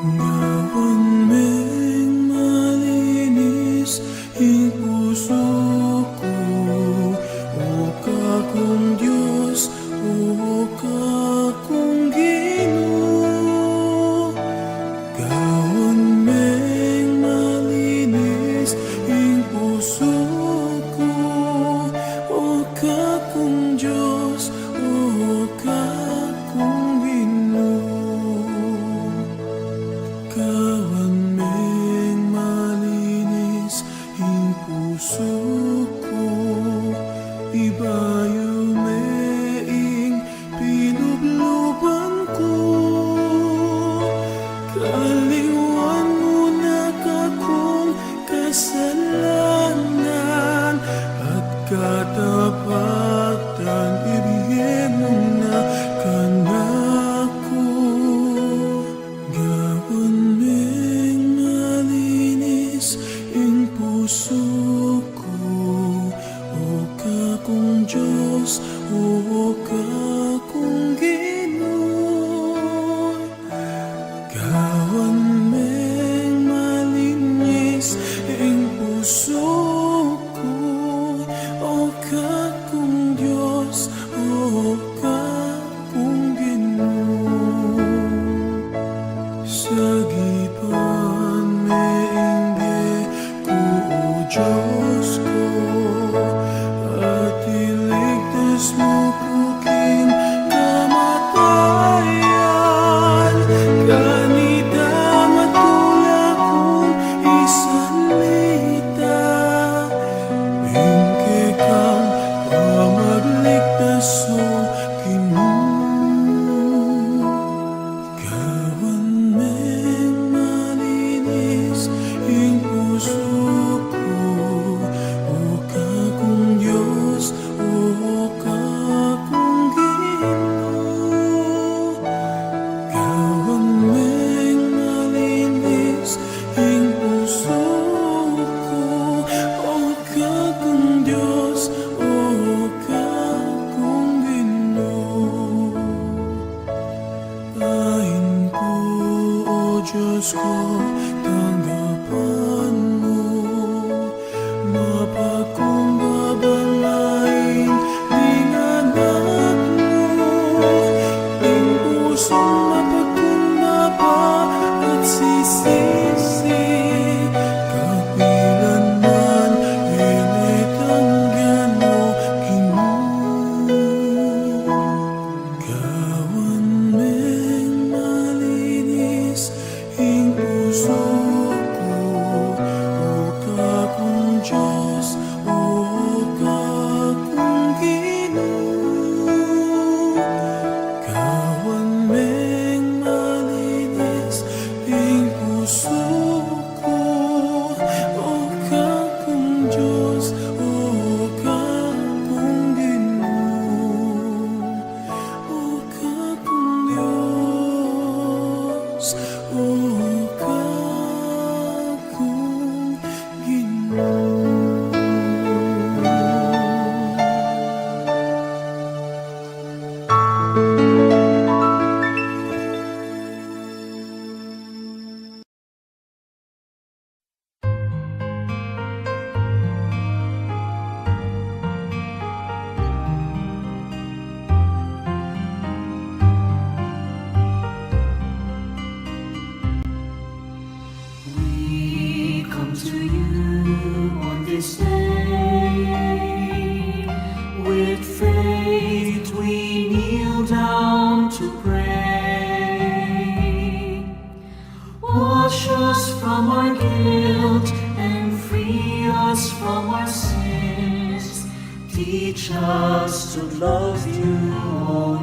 Ngayon Sagipan mainggi ko, O Diyos ko, at iligtas mo ko king kamatayan. Kanita matulak kong isanita, hingke kang pamagligtas o Diyos ko, tanggapan mo, mapagkumbabalain ng anak mo, ng pusong mapagkumbaba at sisisi, kapilanman initanggan mo, Ginoo. Gawan meng malinis ing puso ko, O kakong Diyos, O kakong Ginoo. Gawan meng malinis ing puso ko, O kakong Diyos, O kakong Ginoo. O kakong Diyos, O kakong Ginoo. We come to you on this day. With faith we kneel down to pray. Wash us from our guilt and free us from our sins. Teach us to love you, O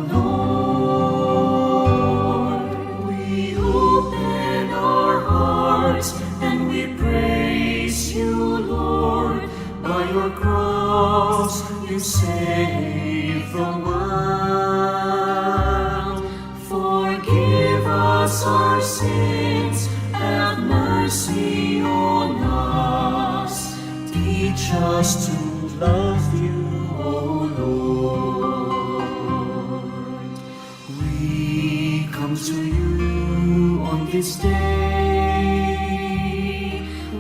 Lord. We open our hearts and we praise you, Lord. By your cross you save the world. Forgive us our sins, have mercy on us. Teach us to love you, O Lord. We come to you on this day.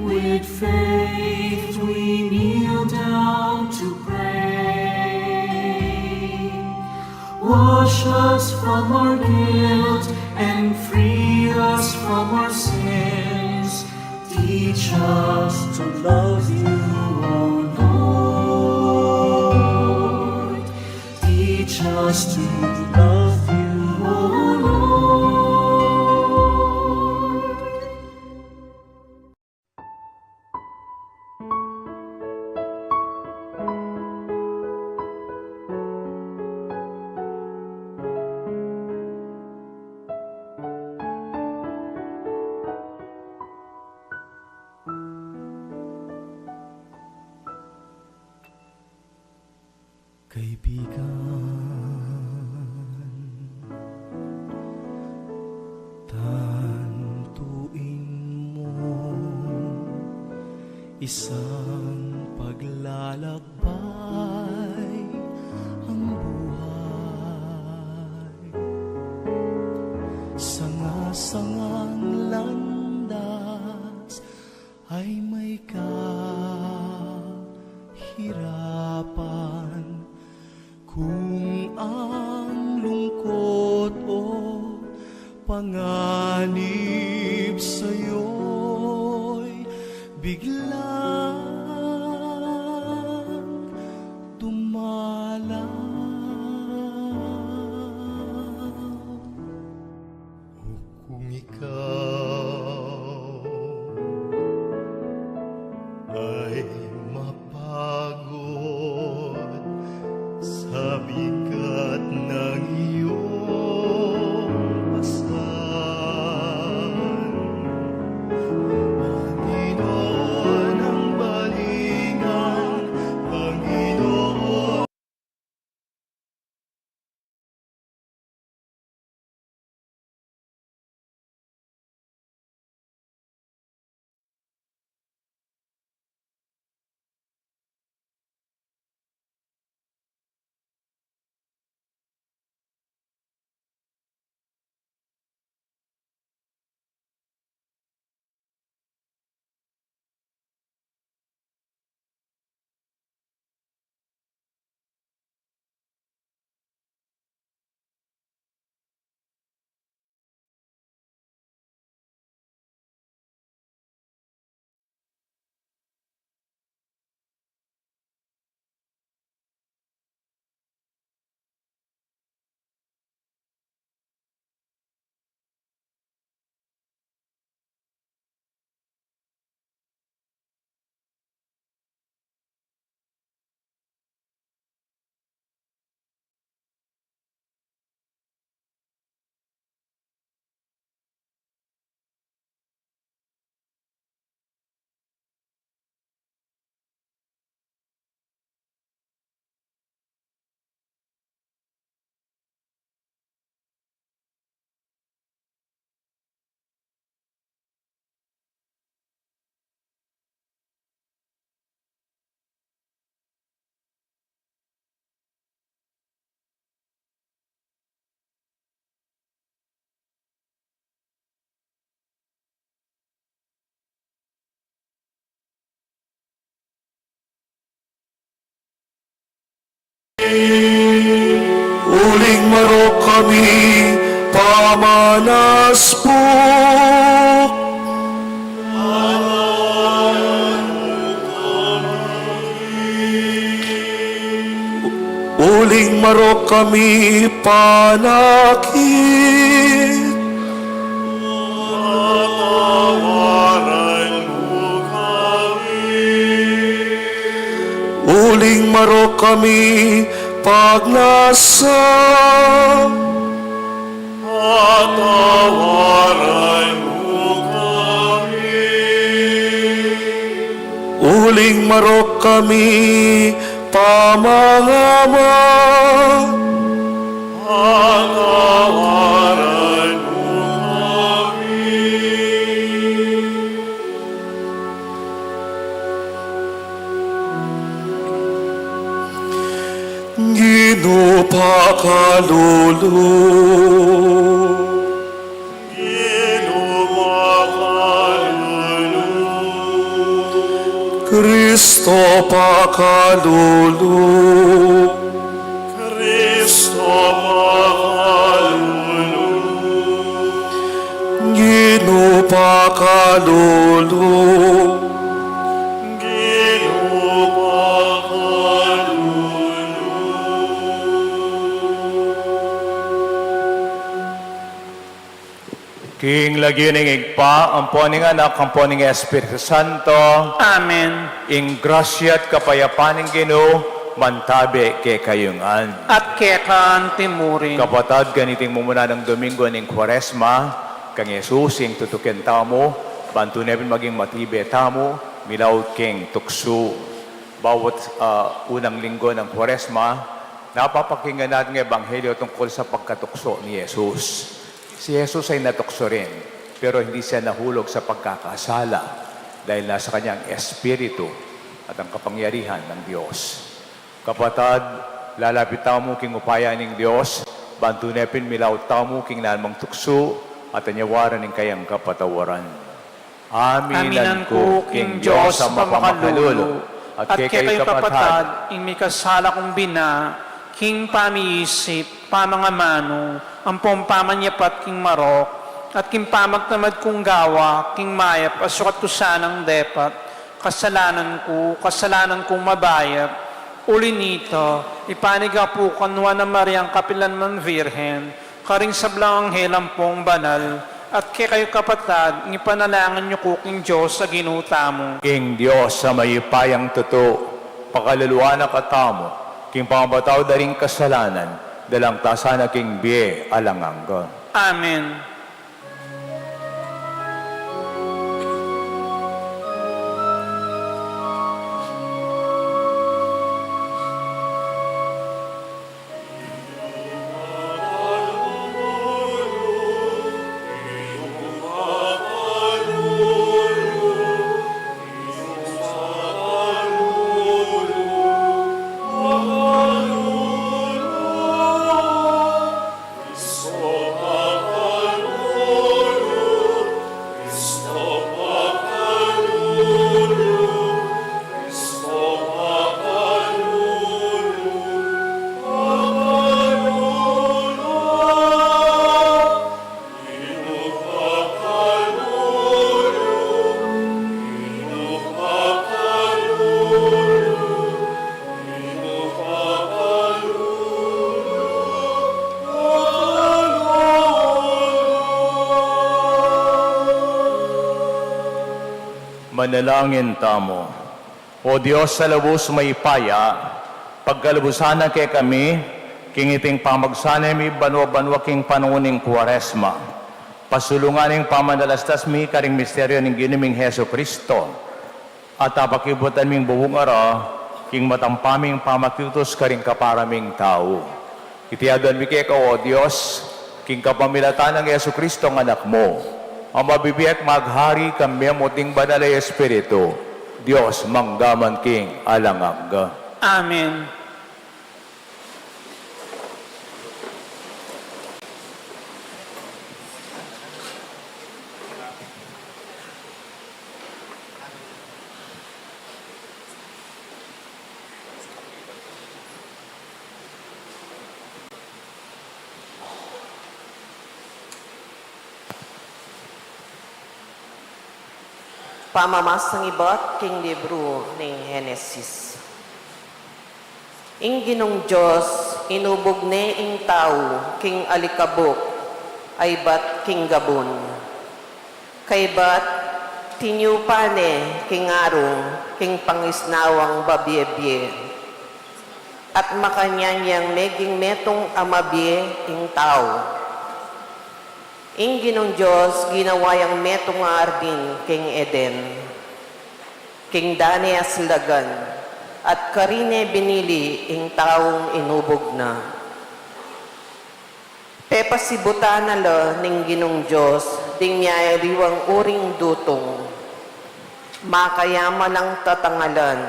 With faith we kneel down to pray. Wash us from our guilt and free us from our sins. Teach us to love you, O Lord. Teach us to love you, O Lord. Kaibigan, tantuin mo isang paglalakbay ang buhay. Sanga-sangang landas ay may kahirapan. Kung ang lungkot o panganib sa'yo'y biglang dumalaw. O kung ikaw ay mapagod sa bigat ng iyong pasan, Panginoon ang balingan, Panginoon. Uling marok kami pamanas po. Uling marok kami panakit. Uling marok kami pag nasa patawaran mo kami. Uling marok kami pamangama, patawaran mo kami. Ginupakalulu, Kristo pakalulu, Kristo pakalulu, ginupakalulu, King lagi ning igpa, ang poning anak, ang poning Espiritu Santo, Amen. ing grasya at kapayapaan ng Ginoo, mantabi kay kayungan. At kekan timurin. Kapatad, ganiting mo muna ng Domingo ning Kwaresma, kang Jesus, ing tutukin tamo, bantu nebin maging matibe tamo, milaw king tukso. Bawat unang linggo ng Kwaresma, napapakinggan natin ng Ebanghelyo tungkol sa pagkatukso ni Jesus. Si Jesus ay natukso rin, pero hindi siya nahulog sa pagkakasala dahil nasa kanyang espiritu at ang kapangyarihan ng Diyos. Kapatad, lalapit tamo king upaya ng Diyos, bantu nepin milaw tamo king nanmang tukso at anyawaran ng kayang kapatawaran. Aminan ko king Diyos ang mapamakalulo at kay kayo kapatad, in may kasala kong bina, king pamiisip, pamangamano, ang pompamanyapat king marok, at kimpamagtamad kong gawa, king mayap, asukat ko sanang depat, kasalanan kong mabayap, uli nito, ipaniga po kanwa na Mariang kapilan man virhen, karing sablang anghelang pong banal, at kay kayo kapatad, ipanalangin niyo ko king Diyos sa ginuta mo. King Diyos sa mayipayang totoo, pakaluluwa na katamo, king pamabataw da ring kasalanan, dalang tasana king biye alangangga. Amen. Manalangin tamo. O Diyos sa lubos may paya, pagkalubusana kay kami, kingiting pamagsanay mi banwa-banwa king panuning Kwaresma. Pasulunganing pamanalastas mi karing misteryo ng giniming Heso Kristo. At apakibutan ming buwong ara, king matampaming pamakiutos karing kaparaming tao. Itiyadan mi kay ka, O Diyos, king kapamilatan ng Heso Kristo ng anak mo. Ang mabibiyak maghari kami muting banal ay Espiritu, Diyos manggaman king alangagga. Amen. Pamamasang iba't king libro ng Henesis. Ing Ginong Diyos, inubog ne ing tao, king alikabok, ay bat king gabon. Kay bat, tinyupane king arong, king pangisnawang babyebye. At makanyanyang meging metong amabye ing tao. Ing Ginong Diyos, ginawayang metong ardin king Eden, king dane aslagan, at karine binili ing taong inubog na. Pepasibutan na lo ning Ginong Diyos, ding miyayariwang uring dutong, makayama lang tatangalan,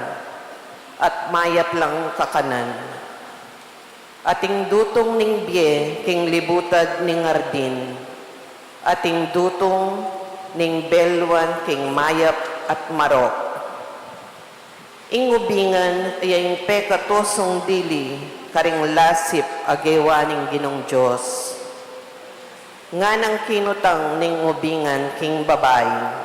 at mayap lang kakanan. Ating dutong ning biye, king libutad ning ardin, ating dutong ning belwan king mayap at marok. Ingubingan ayang pekatosong dili karing lasip agewa ning Ginong Diyos. Nga nang kinutang ning ubingan king babae.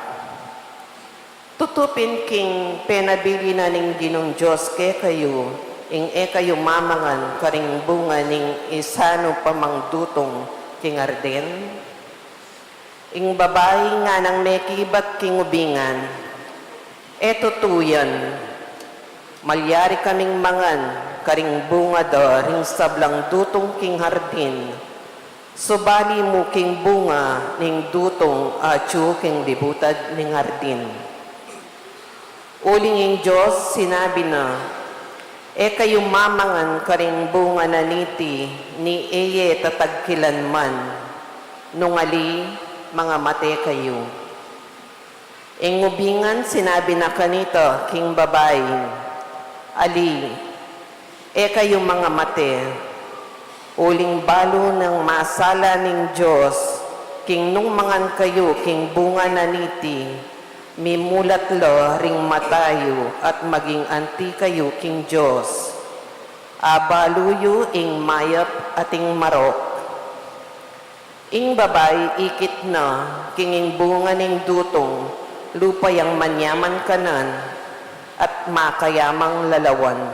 Tutupin king penabili na ning Ginong Diyos ke kayo, ing kayo mamangan karing bunga ning isano pamangdutong king arden. Ing babae nga nang mekibat king ubingan, eto tuyan, malyari kaming mangan, karing bunga da, ring sablang dutong king hardin, subali mo king bunga, ning dutong atyo king libutad ning hardin. Uling ing Diyos, sinabi na, kayo mamangan karing bunga na niti, ni eye tatagkilan man, nungali, mga mate kayo. Ingubingan sinabi na kanito, king babae, ali, kayo mga mate, uling balo ng masala ning Diyos, king nung mangan kayo, king bunga na niti, mimulat lo ring matayo, at maging anti kayo, king Diyos. Abaluyo ing mayap ating marok. Ing babay ikit na, kinging bunga ning dutong, lupa yang manyaman kanan, at makayamang lalawan.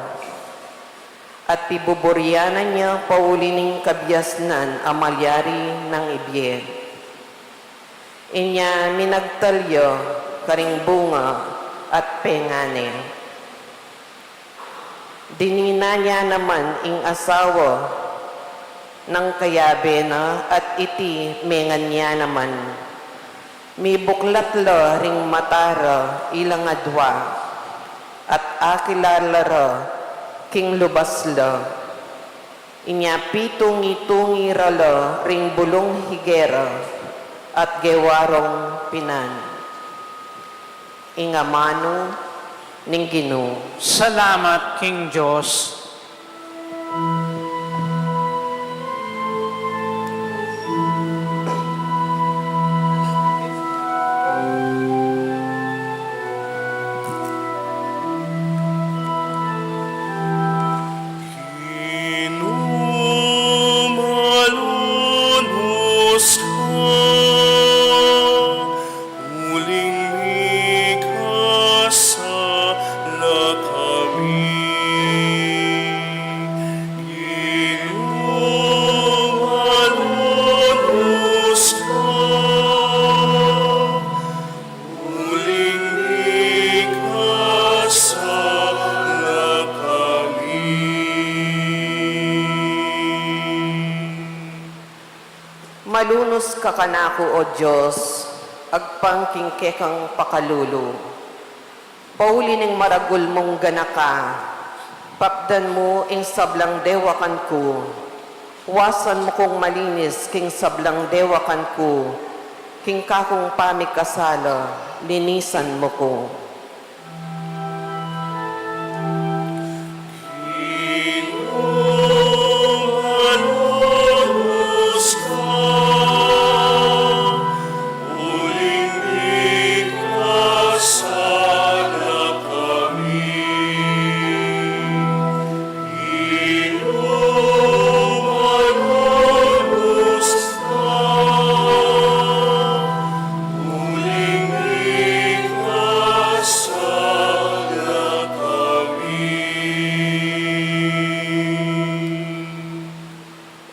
At pibuburyanan niya pauli ning kabyasnan amalyari ng ibye. Inya minagtalyo, karing bunga, at pengane. Dinina niya naman ing asawa ng kayabe na at iti mengan niya naman. Mi buklatla ring matara ilang adwa at akilalara king lubasla. Inya pitungi-tungi rala ring bulong higera at gewarong pinan. Ingamano ning Ginoo. Salamat, King Diyos. Inumalunos ka, uling mikasala kami. Inumalunos ka, uling mikasala kami. Malunos ka kanako, O Diyos, agpangking kekang pakalulu. Pauli ning maragul mong ganaka, papdan mo ing sablang dewakan ko. Wasan mo kong malinis king sablang dewakan ko, king kakong pamikasala, linisan mo ko. Inumalunos ka, uling mikasala kami. Inumalunos ka, uling mikasala kami.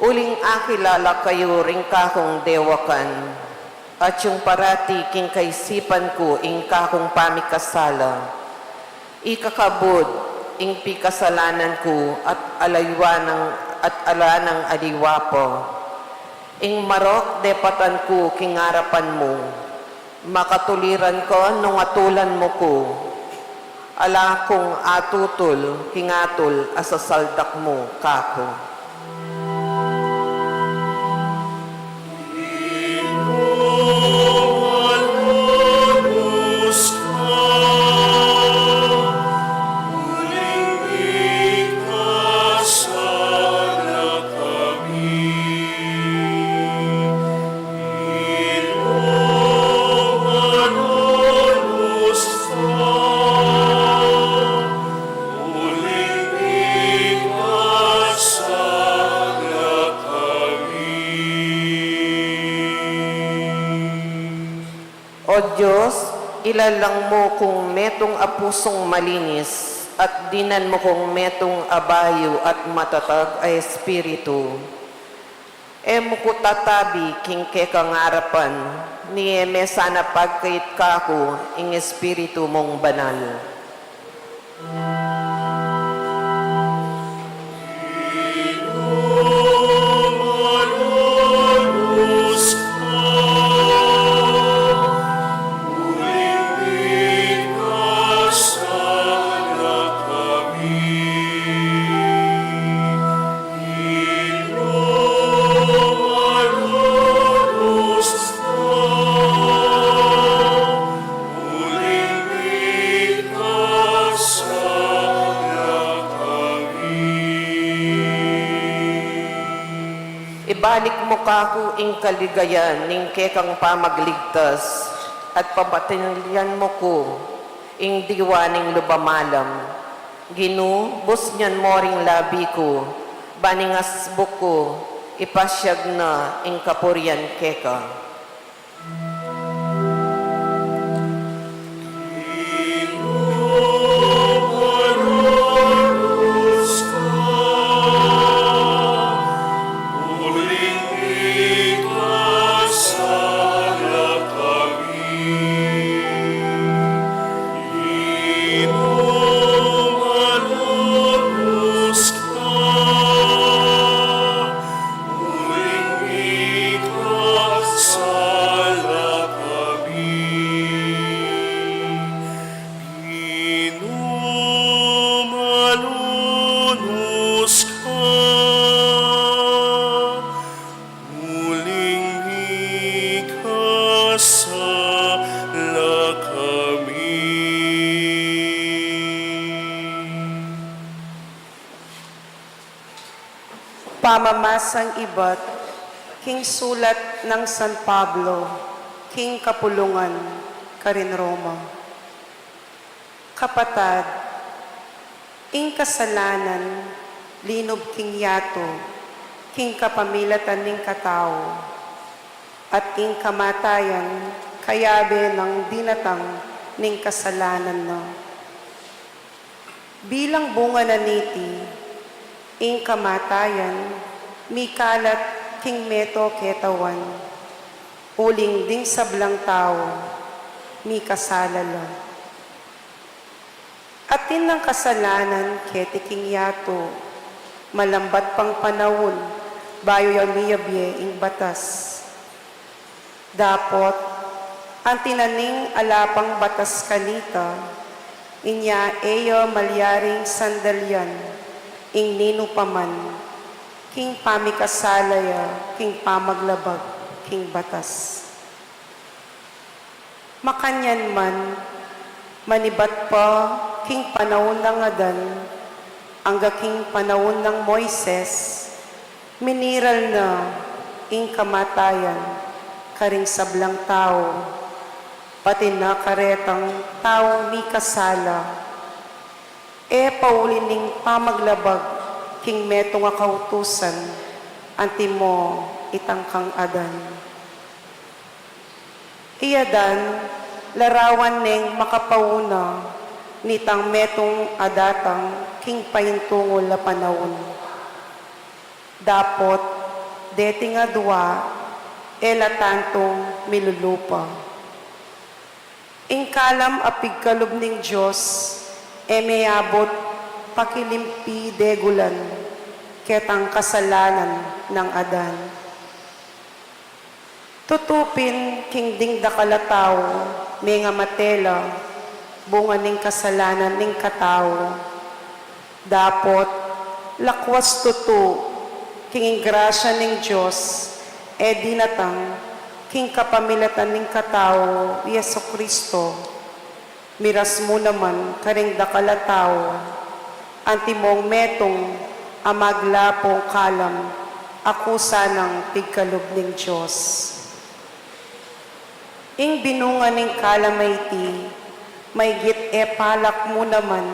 Uling akilala kayo ring kakong dewakan, at yung parati king kaisipan ko ing kakong pamikasala. Ikakabod ing pikasalanan ko at ala ng aliwapo. Ing marok depatan ko king harapan mo, makatuliran ko nung atulan mo ko. Ala kong atutol, kingatol, asasaldak mo, kako. Inumalunos ka, uling mikasala kami. Inumalunos ka, uling mikasala kami. O Diyos, ilalang mo kung metong apusong malinis at dinan mo kung metong abayo at matatag ay espiritu. Emo ko tatabi king kekangarapan, ni eme sana pagkait kako ing espiritu mong banal. Inumalunos ka, uling mikasala kami. Inumalunos ka, uling mikasala kami. Ibalik mo kako ing kaligayan ning kekang pamagligtas at papatinilyan mo ko ing diwa ning lubamalam. Ginoo, bus niyan mo ring labi ko, baningas buko, ipasyag na ing kapurian keka. Pamamasang iba't, King Sulat ng San Pablo, King Kapulungan, Karin Roma. Kapatad, ing kasalanan, linob king yato, king kapamilatan ning katao, at ing kamatayan, kayabe ng dinatang ning kasalanan no. Bilang bunga na niti, ing kamatayan, mikalat king meto ketawan, uling ding sablang tao, mi kasalala. Atin ng kasalanan, kete king yato, malambat pang panahon, bayo yamiyabye ing batas. Dapot, ang tinaning alapang batas kanita, inya eyo malyaring sandalyan, ing nino paman, king pamikasalaya, king pamaglabag, king batas. Makanyan man, manibat pa, king panahon ng Adan, angga king panahon ng Moises, miniral na, ing kamatayan, karing sablang tao, pati na karetang tao mi kasala, paulining pamaglabag, king meto nga kautusan, anti mo itangkang Adan. Iyadan, larawan neng makapauna, nitang metong adatang, king pahintungol la panahon. Dapot, deti nga dua, tantong milulupa. Ingkalam apig kalob ning Diyos, mayabot pakilimpi degulan, ketang kasalanan ng Adan. Tutupin king ding dakalataw, may nga matela, bunga ning kasalanan ning katao. Dapot, lakwas tutu, king grasya ning Diyos, dinatang, king kapamilatan ning katao, Yeso Kristo, miras mo naman karing dakalataw, antimong metong amaglapong kalam, akusa ng tigkalob ning Diyos. Ing binunga ning kalamayti, may git palak mo naman,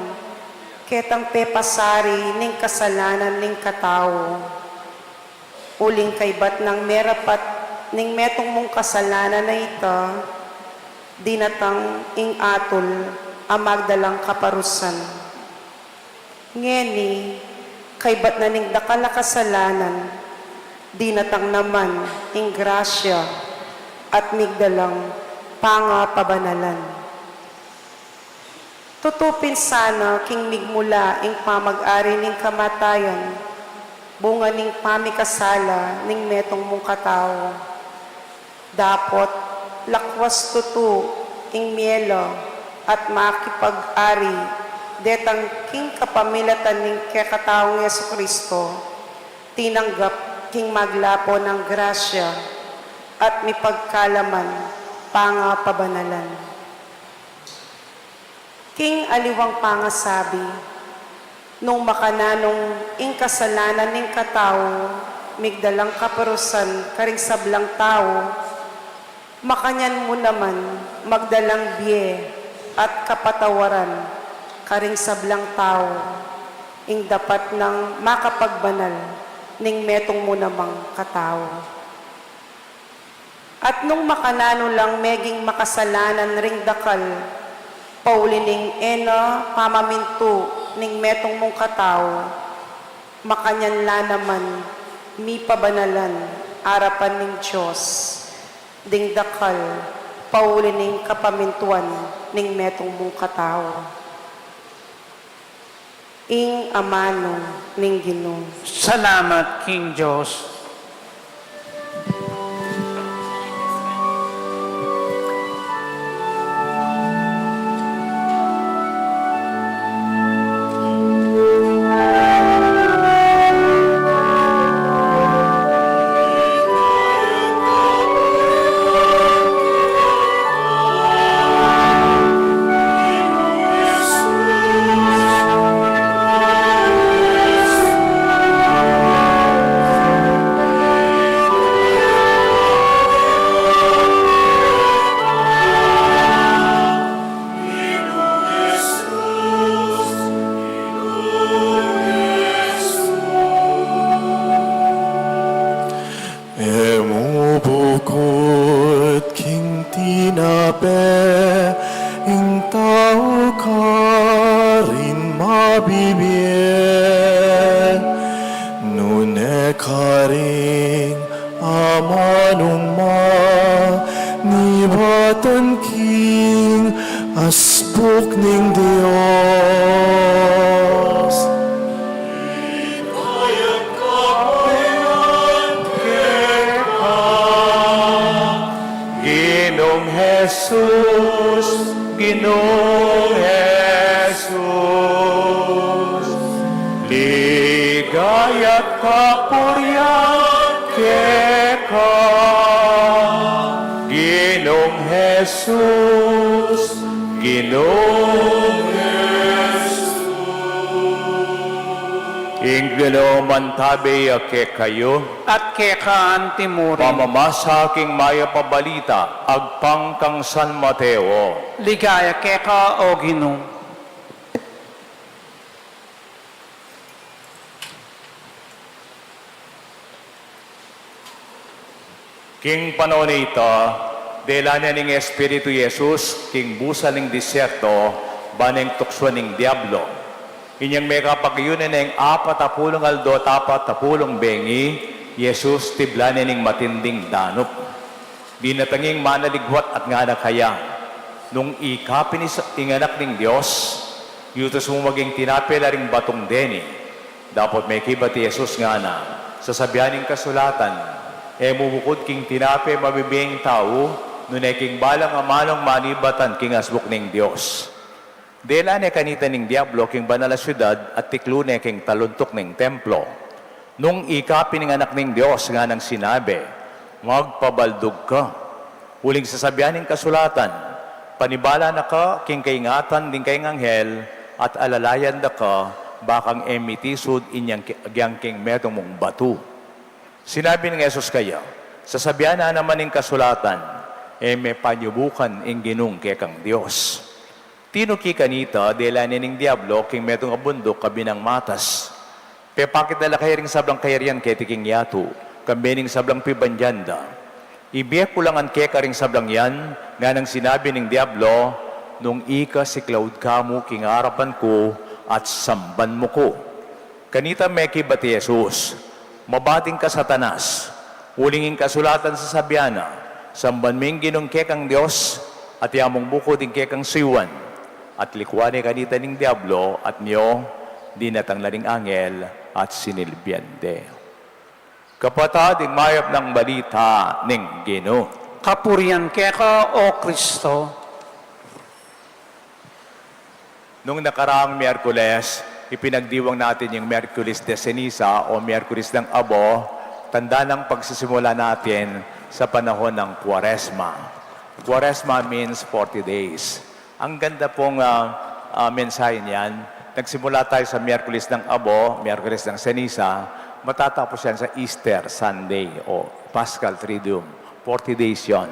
ketang pepasari ning kasalanan ning katao. Uling kaybat ng merapat ning metong mong kasalanan na ita, dinatang ing atol amagdalang kaparusan. Ngeni, kaybat na ning dakala kasalanan, dinatang naman ing grasya at migdalang pangapabanalan. Tutupin sana king migmula ing pamag-ari ning kamatayan, bunga ning pamikasala ning metong mong katao. Dapot, lakwas tutu, ing mielo, at makipag-ari, detang king kapamilatan ning kekataong Yesu Kristo, tinanggap king maglapo ng grasya, at mipagkalaman, pangapabanalan. King aliwang pangasabi, nung makananong ing kasalanan ning katao, migdalang kaparusan karing sablang tao, makanyan mo naman magdalang biye at kapatawaran karing sablang tao, ing dapat ng makapagbanal ning metong mo namang katao. At nung makanano lang meging makasalanan ring dakal, pauli ning ena pamaminto ning metong mong katao, makanyan la naman mi pabanalan arapan ning Diyos, ding dakal, pauli ning kapamintuan ning metong mong katao. Ing amano ning Ginoo. Salamat, King Diyos. Emo bukod king tinape, ing tao ka rin mabibigyan. Nune ka rin amanong nibatan king asbuk ning Dios. Ginoong Jesus, Ginoong Jesus, ligaya't kapurihan keka. Ginoong Jesus, Ginoong Inglo mantabi ake kayo, At kekaan timurin, pamamasa aking maya pabalita, agpang kang San Mateo. ligaya keka o Ginoo. King panahon ito, dela niya ning Espiritu Jesus, king busa ning disyerto, baneng tukso ning Diablo. Inyang may kapagyunan ng 40 aldo at 40 bengi, Jesus tibla niya ning matinding danop. Di natanging manaligwat at nga na kaya. Nung ikapinis inganak ning Diyos, yutos mo maging tinapela ring batong deni. Dapat may kiba ti Jesus nga na, sasabianing kasulatan, mubukod king tinape mabibing tao, nunay king balang amanong manibatan king asbuk ning Diyos. Dela ne kanita ning Diablo king banal na syudad at tiklo ne king taluntok ning templo. Nung ikapin ng anak ning Diyos nga nang sinabi, magpabaldog ka. Huling sasabihan ng kasulatan, panibala na ka king kaingatan din kay anghel at alalayan na ka bakang emitisod inyang king metong mong batu. Sinabi ng Jesus kaya, sasabihan na naman ng kasulatan, may panyubukan ing ginung kekang Diyos. Tino ki kanita, dela ning Diablo, king metong abundok kabinang matas. Pepakit na lakay ring sablang kayarian kay tiking yato, kambening sablang pibanjanda. Ibiyek ko lang ang keka ring sablang yan, nga nang sinabi ng Diablo, nung ika si Cloud kamo king harapan ko at samban mo ko. Kanita meki ba ti Jesus, mabating ka Satanas, ulingin kasulatan sa sabyana, samban ming ginong kekang Diyos, at yamong buko din kekang siwan, at likwani kanita ning Diablo, at niyo, di natanglaring angel, at sinilbiande. Kapatid, mayap ng balita ning Ginoo. Kapurian keka o Kristo. Nung nakaraang Miyerkules, ipinagdiwang natin yung Miyerkules de Ceniza o Miyerkules ng Abo, tanda ng pagsisimula natin sa panahon ng Quaresma. Quaresma means 40 days. Ang ganda pong mensahe niyan. Nagsimula tayo sa Miyerkules ng Abo, Miyerkules ng Ceniza, matatapos yan sa Easter Sunday o Paschal Triduum. 40 days yon.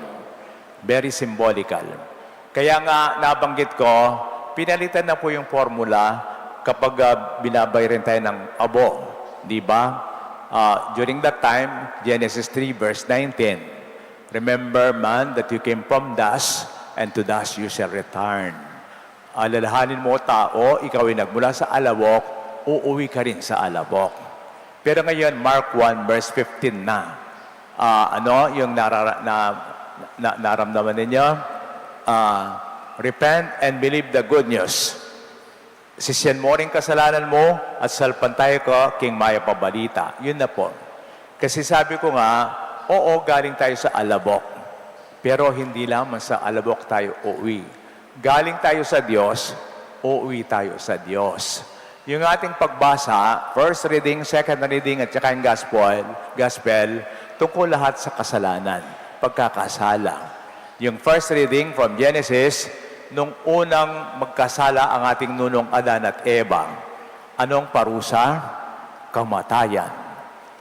Very symbolical. Kaya nga nabanggit ko, pinalitan na po yung formula kapag binabay rin tayo ng abo. Di ba? during that time, Genesis 3 verse 19, remember, man, that you came from dust, and to dust you shall return. Alalahanin mo, tao, ikaw ay nagmula sa alabok, uuwi ka rin sa alabok. Pero ngayon, Mark 1 verse 15 na. Yung naramdaman ninyo? Repent and believe the good news. Sisyan mo rin kasalanan mo at salpantay ko king maya pabalita. Yun na po. Kasi sabi ko nga, oo, galing tayo sa alabok. Pero hindi lamang sa alabok tayo uuwi. Galing tayo sa Diyos, uuwi tayo sa Diyos. Yung ating pagbasa, first reading, second reading, at saka yung gospel, tungkol lahat sa kasalanan, pagkakasala. Yung first reading from Genesis, nung unang magkasala ang ating nunong Adan at Eva, anong parusa? Kamatayan.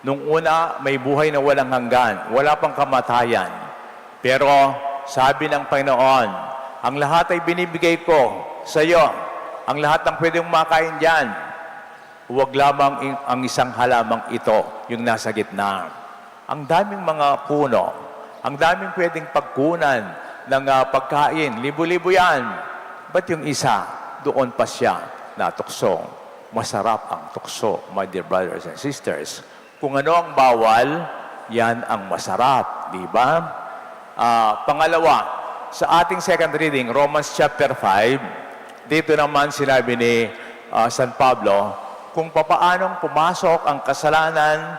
Nung una, may buhay na walang hanggan, wala pang kamatayan. Pero sabi ng Panginoon, ang lahat ay binibigay ko sa iyo. Ang lahat ng pwedeng makain dyan. Huwag lamang ang isang halamang ito, yung nasa gitna. Ang daming mga puno, ang daming pwedeng pagkunan ng pagkain. Libo-libo yan. Ba't yung isa, doon pa siya natukso? Masarap ang tukso, my dear brothers and sisters. Kung ano ang bawal, yan ang masarap. Di ba? Pangalawa, sa ating second reading, Romans chapter 5, dito naman sinabi ni San Pablo, kung papaanong pumasok ang kasalanan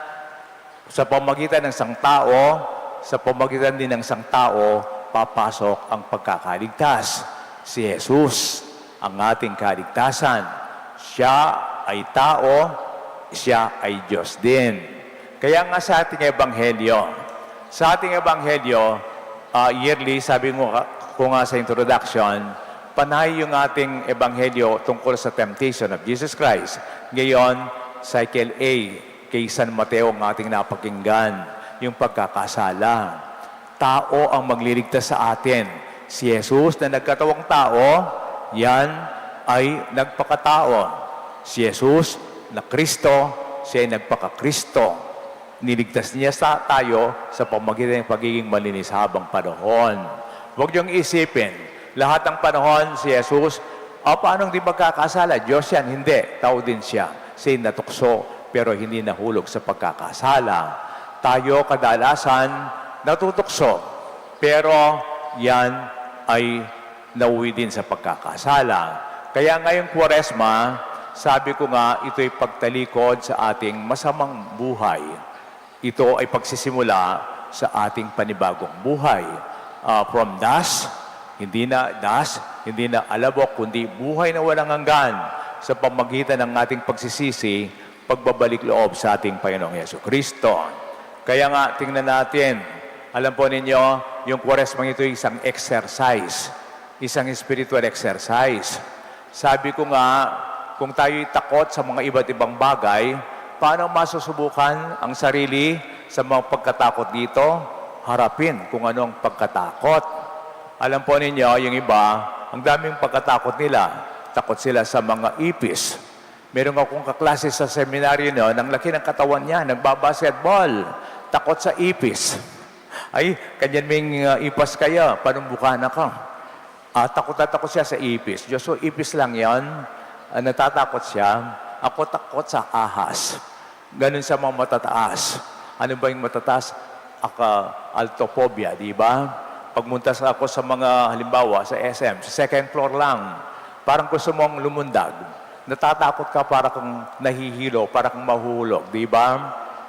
sa pamagitan ng isang tao, sa pamagitan din ng isang tao, papasok ang pagkakaligtas. Si Jesus, ang ating kaligtasan. Siya ay tao, siya ay Diyos din. Kaya nga sa ating ebanghelyo, yearly, sabi ko nga sa introduction, panay yung ating ebanghelyo tungkol sa temptation of Jesus Christ. Ngayon, cycle A, kay San Mateo ang ating napakinggan, yung pagkakasala. Tao ang magliligtas sa atin. Si Jesus na nagkatawang tao, yan ay nagpakatao. Si Jesus na Kristo, siya ay nagpaka-Kristo. Niligtas niya tayo sa pamagitan ng pagiging malinis habang panahon. Huwag niyong isipin, lahat ng panahon si Jesus, paano di magkakasala? Diyos yan, hindi. Tao din siya. Siya'y natukso, pero hindi nahulog sa pagkakasala. Tayo kadalasan natutukso, pero yan ay nauwi din sa pagkakasala. Kaya ngayong Kwaresma, sabi ko nga, ito'y pagtalikod sa ating masamang buhay. Ito ay pagsisimula sa ating panibagong buhay. From dust, hindi na alabok, kundi buhay na walang hanggan sa pamagitan ng ating pagsisisi, pagbabalik loob sa ating Panginoong Jesucristo. Kaya nga, tingnan natin, alam po ninyo, yung Kwaresma ito ay isang exercise, isang spiritual exercise. Sabi ko nga, kung tayo'y takot sa mga iba't ibang bagay, paano masusubukan ang sarili sa mga pagkatakot dito? Harapin kung ano ang pagkatakot. Alam po ninyo, yung iba, ang daming pagkatakot nila. Takot sila sa mga ipis. Meron akong kaklase sa seminaryo noon, ang laki ng katawan niya, nagbabasketball. Takot sa ipis. Ay, kanyan may ipas kaya, panumbukan ako. Takot na takot siya sa ipis. Diyos, so ipis lang yan. Natatakot siya. Ako takot sa ahas. Ganun sa mga matataas. Ano ba yung matataas? Altophobia, di ba? Pagmuntas ako sa mga, halimbawa, sa SM, sa second floor lang, parang gusto mong lumundag. Natatakot ka para kang nahihilo, para kang mahuhulog, di ba?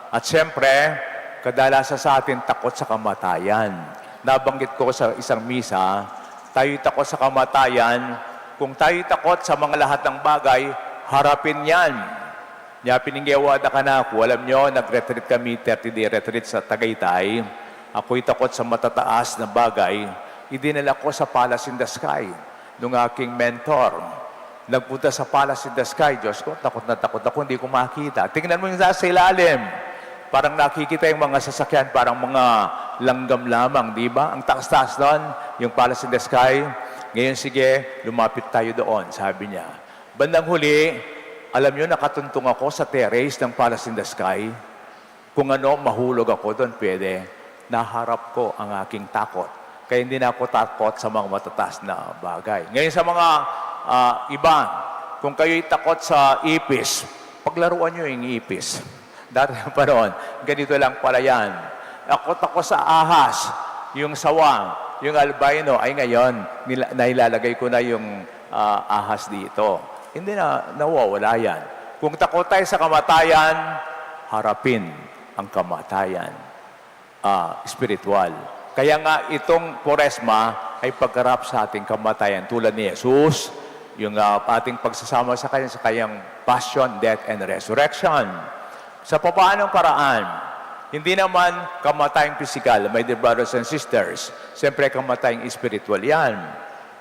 At siyempre, kadalasan sa atin takot sa kamatayan. Nabanggit ko sa isang misa, tayo'y takot sa kamatayan. Kung tayo'y takot sa mga lahat ng bagay, harapin yan. Niya piningewada ka na ako. Alam nyo, nag-retreat kami, 30-day retreat sa Tagaytay. Ako'y takot sa matataas na bagay. Idinala ko sa Palace in the Sky nung aking mentor. Nagpunta sa Palace in the Sky. Diyos ko, takot na takot ako, hindi ko makita. Tingnan mo yung sa ilalim. Parang nakikita yung mga sasakyan, parang mga langgam lamang, di ba? Ang taas-taas doon, yung Palace in the Sky. Ngayon, sige, lumapit tayo doon, sabi niya. Bandang huli, alam nyo, nakatuntong ako sa terrace ng Palace in the Sky. Kung ano, mahulog ako doon, pwede. Naharap ko ang aking takot. Kaya hindi na ako takot sa mga matataas na bagay. Ngayon sa mga iba, kung kayo'y takot sa ipis, paglaruan nyo yung ipis. Dati pa noon, ganito lang pala yan. Takot ako sa ahas, yung sawang, yung albino, ay ngayon, nailalagay ko na yung ahas dito. Hindi na nawawala yan. Kung takot tayo sa kamatayan, harapin ang kamatayan. Spiritual. Kaya nga itong Quaresma ay pagharap sa ating kamatayan tulad ni Jesus, yung ating pagsasama sa kanyang passion, death, and resurrection. Sa papaanong paraan, hindi naman kamatayang physical, my dear brothers and sisters, siyempre kamatayang spiritual yan.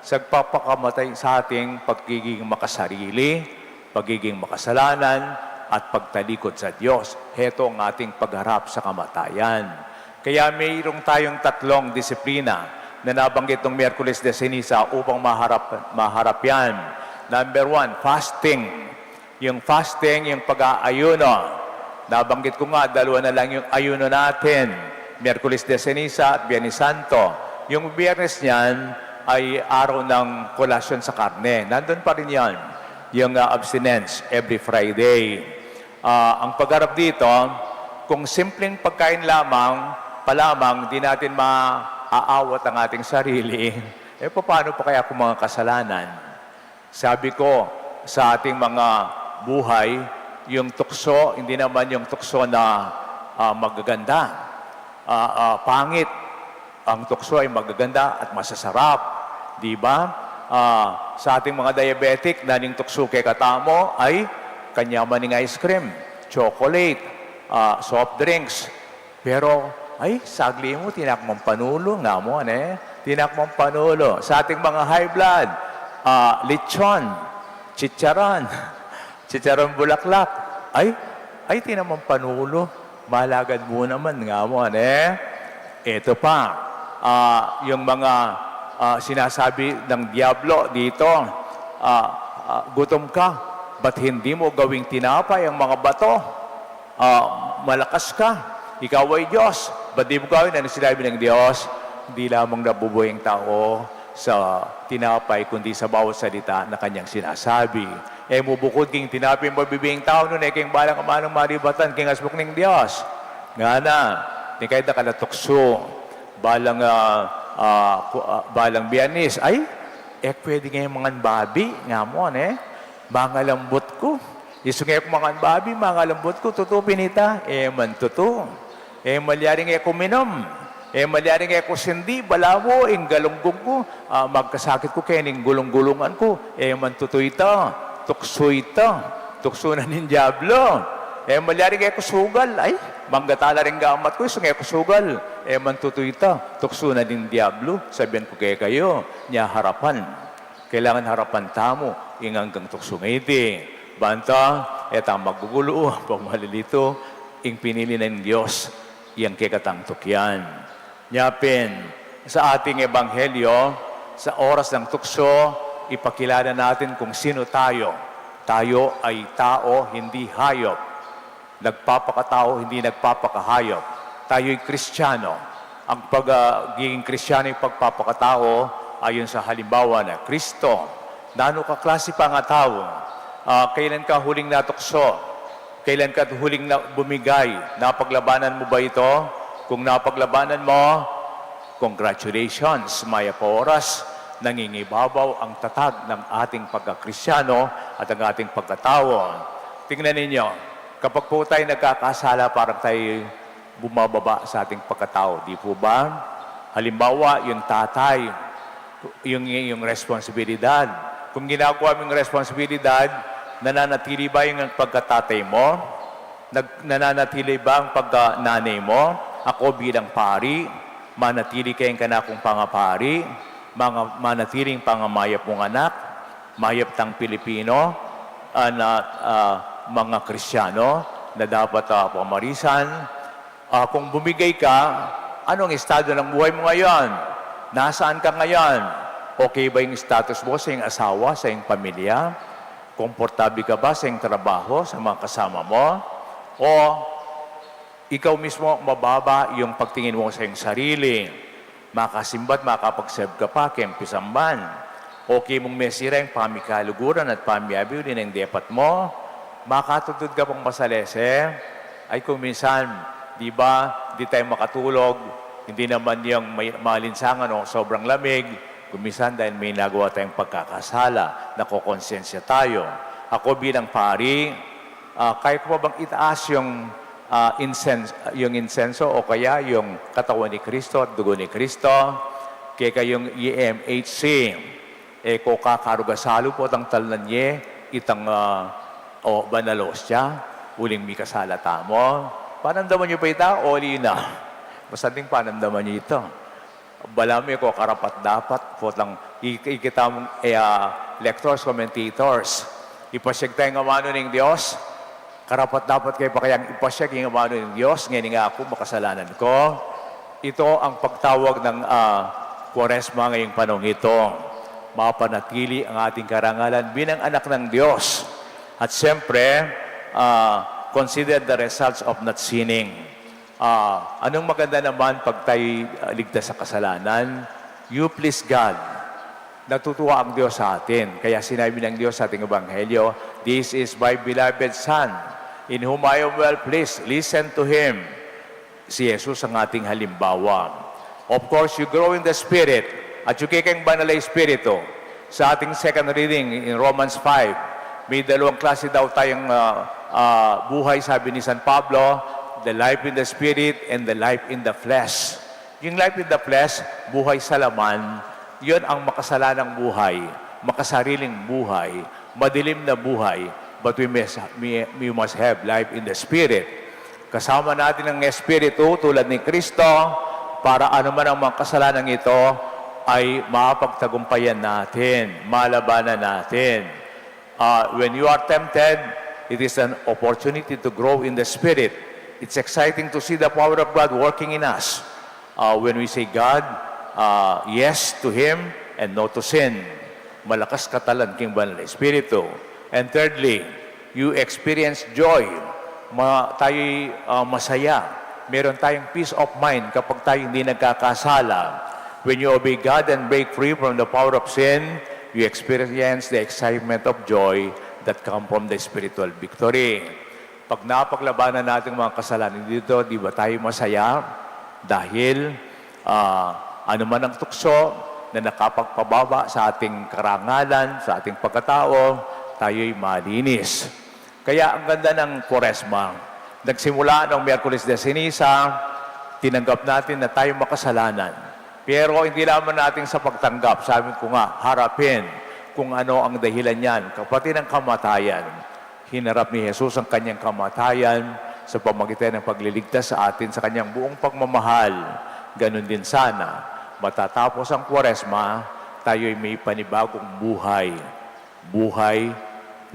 Sa pagpapakamatay sa ating pagiging makasarili, pagiging makasalanan, at pagtalikod sa Diyos. Heto ang ating pagharap sa kamatayan. Kaya mayroong tayong tatlong disiplina na nabanggit ng Miyerkules de Ceniza upang maharap yan. Number 1, fasting. Yung fasting, yung pag-aayuno. Nabanggit ko nga, dalawa na lang yung ayuno natin. Miyerkules de Ceniza at Biyernes Santo. Yung Biyernes niyan ay araw ng kolasyon sa karne. Nandun pa rin yan. Yung abstinence every Friday. Ang pagharap dito, kung simpleng pagkain lamang, di natin maaawat ang ating sarili, paano pa kaya kung mga kasalanan? Sabi ko, sa ating mga buhay, yung tukso, hindi naman yung tukso na magaganda. Pangit. Ang tukso ay magaganda at masasarap. Di ba? Sa ating mga diabetic, naning tukso kay katamo ay kanyamaning ice cream, chocolate, soft drinks. Pero, sagli mo, tinakmang panulo nga mo, tinakmang panulo. Sa ating mga high blood, lechon, chicharon bulaklak, tinamang panulo. Malagad mo naman nga mo, Ito pa, yung mga sinasabi ng Diablo dito, gutom ka, ba't hindi mo gawing tinapay ang mga bato? Malakas ka, ikaw ay Diyos. Ba't di mo gawin? Ano sinabi ng Diyos? Hindi lamang nabubuhay ang tao sa tinapay, kundi sa bawat salita na kanyang sinasabi. Mubukod king tinapay mo bibing tao nun, king balang amanong maribatan, king asbuk ng Diyos. Nga na, di kahit nakalatukso, balang Biyernes, pwede ngayon mga babi, nga mo, mga lambot ko. Isungay ko mga babi, mga lambot ko, tutupin ita, man tuto. Malyaring kuminom. Malyaring sindi, balawo, galunggong ko. Magkasakit ko kaya ning gulong-gulungan ko. Man tuto ita, tukso ita, tukso na nin Diablo. Malyaring sugal, manggatala rin gamat ko, isungay ko sugal. Man tuto ita, tukso na nin Diablo. Sabihan ko kayo, niya harapan. Kailangan harapan tamo, hanggang tukso ngayon. Banta, etang magugulo, pagmalilito, ing pinili ng Diyos, yang kikatangtok yan. Nyapin, sa ating ebanghelyo, sa oras ng tukso, ipakilala natin kung sino tayo. Tayo ay tao, hindi hayop. Nagpapakatao, hindi nagpapakahayop. Tayo ay Kristiyano. Ang pagiging Kristiyano ay pagpapakatao ayon sa halimbawa na Kristo. Nano ka klase pa nga tao? Kailan ka huling natukso? Kailan ka huling bumigay? Napaglabanan mo ba ito? Kung napaglabanan mo, congratulations, maya pa oras. Nangingibabaw ang tatag ng ating pagkakristyano at ang ating pagkatao. Tingnan ninyo, kapag po tayo nagkakasala, parang tayo bumababa sa ating pagkatao. Di po ba? Halimbawa, yung tatay, yung responsibilidad. Kung ginagawa mo yung responsibilidad, nananatili ba yung pagkatatay mo? Nananatili ba ang pagkananay mo? Ako bilang pari, manatili kayong kanakong pangapari, manatiling pangamayap mong anak, mayap tang Pilipino, mga Kristiyano na dapat pamarisan. Kung bumigay ka, anong estado ng buhay mo ngayon? Nasaan ka ngayon? Okay ba yung status mo sa iyong asawa, sa iyong pamilya? Komportable ka ba sa iyong trabaho, sa mga kasama mo? O ikaw mismo mababa yung pagtingin mo sa iyong sarili. Makasimba't makapag-serve ka pa, kempisamban. Okay mong mesira yung pamikaluguran at pamiabiw din ang depat mo. Makatutod ka pang masalese. Ay kung minsan, di ba, di tayo makatulog, hindi naman yung malinsangan o sobrang lamig, kumisan dahil may nagawa tayong pagkakasala, nakokonsensya tayo. Ako bilang pari, kaya ko ba bang itaas yung insenso o kaya yung katawan ni Kristo at dugo ni Kristo? Kaya kayong EMHC, ko kakarugasalo po ang talnanye, itang o banalos siya, uling may kasalata mo. Panamdaman niyo pa ito? Oli na. Masading panamdaman niyo ito. Balami ko karapat dapat po lang ikita mong lectors, commentators. Ipasyag tayo ng amano ng Diyos. Karapat dapat kayo pa kayang ipasyag ng amano ng Diyos. Ngayon nga ako, makasalanan ko. Ito ang pagtawag ng Kwaresma ngayong panong ito. Mapanatili ang ating karangalan bilang anak ng Diyos. At siyempre, consider the results of not sinning. Anong maganda naman pag tayo ligtas sa kasalanan? You please God. Natutuwa ang Diyos sa atin. Kaya sinabi ng Diyos sa ating Ebanghelyo, "This is my beloved Son, in whom I am well pleased. Listen to Him." Si Jesus ang ating halimbawa. Of course, you grow in the Spirit at you kikang banal na Espiritu. Sa ating second reading in Romans 5, may dalawang klase daw tayong buhay, sabi ni San Pablo, the life in the Spirit and the life in the flesh. Yung life in the flesh, buhay sa laman, yun ang makasalanang buhay, makasariling buhay, madilim na buhay, but we must have life in the Spirit. Kasama natin ang Espiritu tulad ni Kristo para anuman ang mga kasalanang ito ay mapagtagumpayan natin, malabanan natin. When you are tempted, it is an opportunity to grow in the Spirit. It's exciting to see the power of God working in us. When we say, God, yes to Him and no to sin. Malakas katalan king banal na Espiritu. And thirdly, you experience joy. Tayo'y masaya. Meron tayong peace of mind kapag tayo hindi nagkakasala. When you obey God and break free from the power of sin, you experience the excitement of joy that come from the spiritual victory. Pag napaglabanan natin mga kasalanan dito, di ba tayo masaya? Dahil ano man ang tukso na nakapagpababa sa ating karangalan, sa ating pagkatao, tayo'y malinis. Kaya ang ganda ng Kwaresma, nagsimula noong Miyerkules de Ceniza, tinanggap natin na tayo makasalanan. Pero hindi naman natin sa pagtanggap, sabi ko nga, harapin kung ano ang dahilan niyan. Kapatid ng kamatayan, hinarap ni Jesus ang kanyang kamatayan sa pamagitan ng pagliligtas sa atin sa kanyang buong pagmamahal. Ganon din sana, matatapos ang Kwaresma, tayo'y may panibagong buhay. Buhay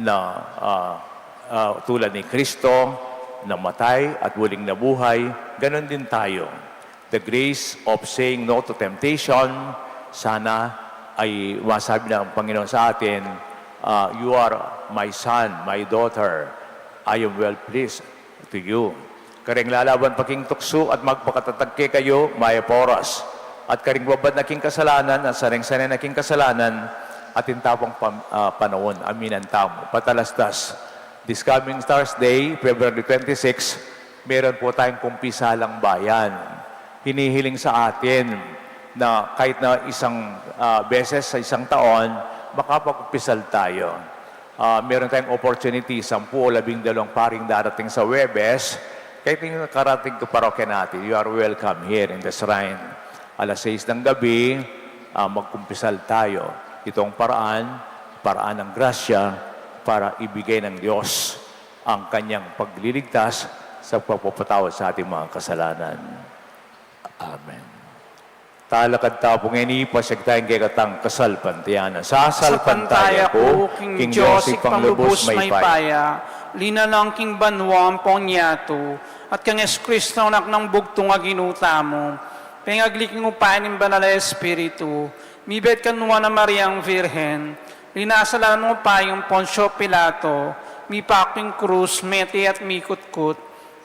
na tulad ni Kristo, namatay at muling nabuhay, ganon din tayo. The grace of saying no to temptation, sana ay masabi ng Panginoon sa atin, you are my son, my daughter, I am well pleased to you. Karing lalaban paking tukso at magpakatatagke kayo, maya poras. At karing babad na king kasalanan, at saring-sanay na king kasalanan, at intapang panahon, aminan tamo, patalastas. This coming Thursday, February 26, meron po tayong kumpisalang bayan. Hinihiling sa atin na kahit na isang beses sa isang taon, makapagpisal tayo. Meron tayong opportunity, 10 o 12 paring darating sa Webes. Kahit yung nakarating ka parokya natin, you are welcome here in the shrine. Alas 6 ng gabi, magkumpisal tayo. Itong paraan ng grasya para ibigay ng Diyos ang kanyang pagliligtas sa pagpapatawad sa ating mga kasalanan. Amen. Talakad tapong inipasyag tayong kikatang kasalpantiyanan. Sasalpantaya ko, King Joseph, panglubos may paya. Lina lang king banwang pongyato, at kang Kristo anak ng bugtong aginuta mo. Pengaglik ng upanin banal na Espiritu, mibet kanwa na Mariang Virhen, linasalan mo pa yung Poncio Pilato, mipaking krus, meti at mikutkut,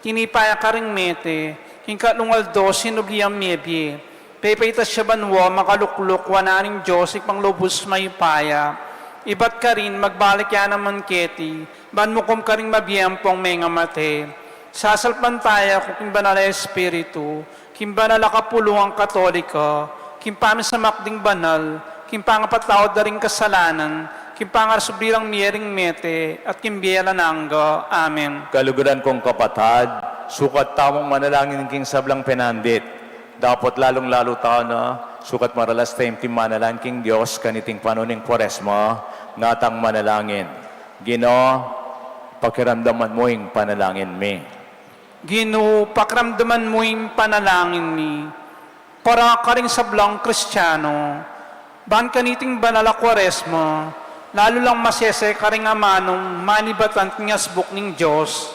tinipaya ka ring mete, king kalungal do, sinubliang mebye, pepaitas siya banwa, makalukluk, wananing Diyos, ipang lubos may paya, ibat ka rin, magbalik yan naman keti, banmukom ka rin mabiyempong may ngamate, sasalpan tayo kung kimbanala Espiritu, kimbanala kapulungang Katoliko, kimpami sa makding banal, kimpangapatawad na rin kasalanan, kimpangar subilang miyering mete, at kimbiyala nanggo. Amen. Kaluguran kong kapatad, sukat tamong manalangin ng king sablang penandit. Dapat lalong-lalo tao na sukat maralas tayong manalangin king Diyos kaniting panuning Kwaresma, ngatang manalangin. Gino, pakiramdaman mo yung panalangin mi. Gino, pakramdaman mo yung panalangin mi. Para ka rin sablang Kristiyano, ban kaniting banala Kwaresma, lalo lang masese ka rin amanong manibatan ng asbuk ng Diyos,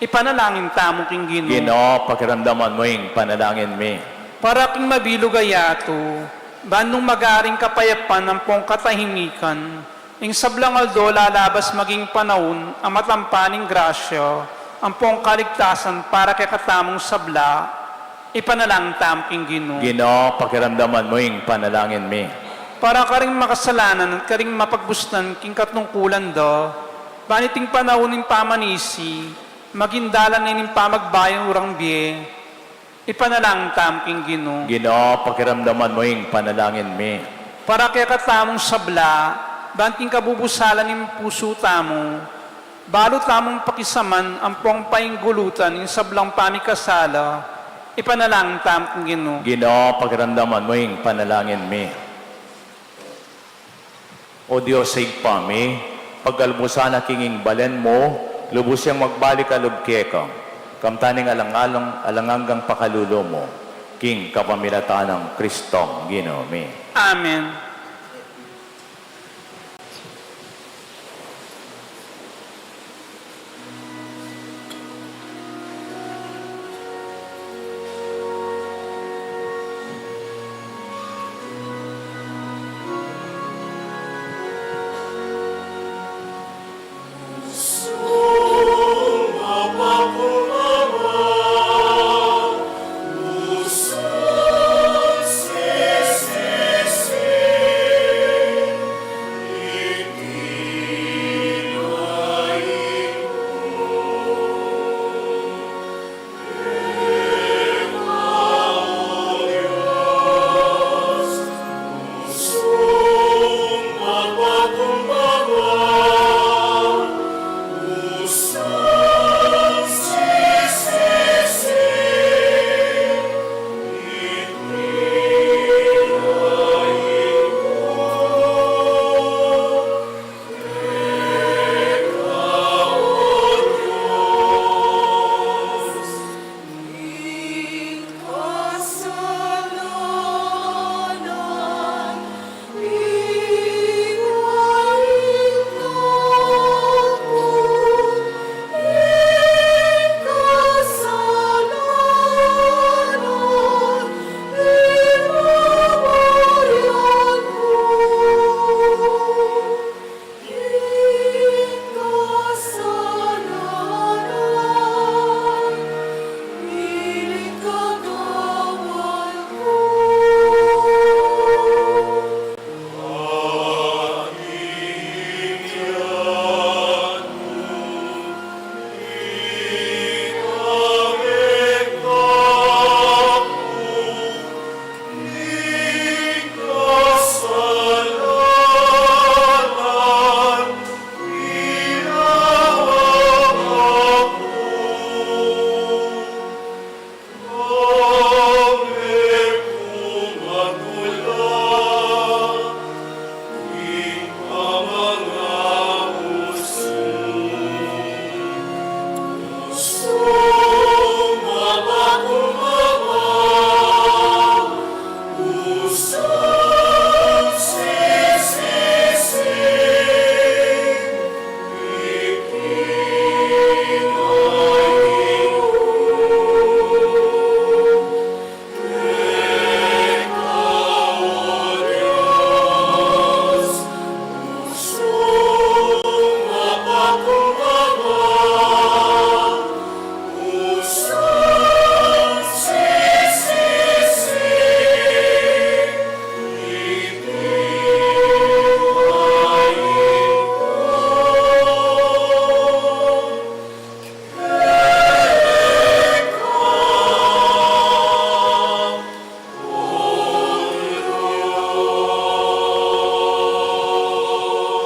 ipanalangin tamo king Gino. Gino, pakiramdaman mo yung panalangin mi. Para king mabilugayato, banong magaring kapayapan ng pong katahimikan, ing sablang aldo lalabas maging panahon ang matampaning grasya, ang pong kaligtasan para kay katamong sabla, ipanalangin tamo king Gino. Gino, pakiramdaman mo yung panalangin mi. Para ka rin makasalanan at ka rin mapagbustan king katungkulan do, baniting panahon ng pamanisi, magindalan na ng pamagbayang urang biye, ipanalangin tam king Gino. Gino, pakiramdaman mo yung panalangin mi. Para kaya katamong sabla, banting kabubusalan ng puso tamo, balo tamong pakisaman ang pong painggulutan ng sablang pamikasala, ipanalangin tam king Gino. Gino, pakiramdaman mo yung panalangin mi. O Diyos, sig pami, pagkalbusan na kinging balen mo, lubos siyang magbalik alubke ka. Kamtaning alanganggang pakalulo mo, king kapamilatan ng Kristong Ginoo. Amen. Usum se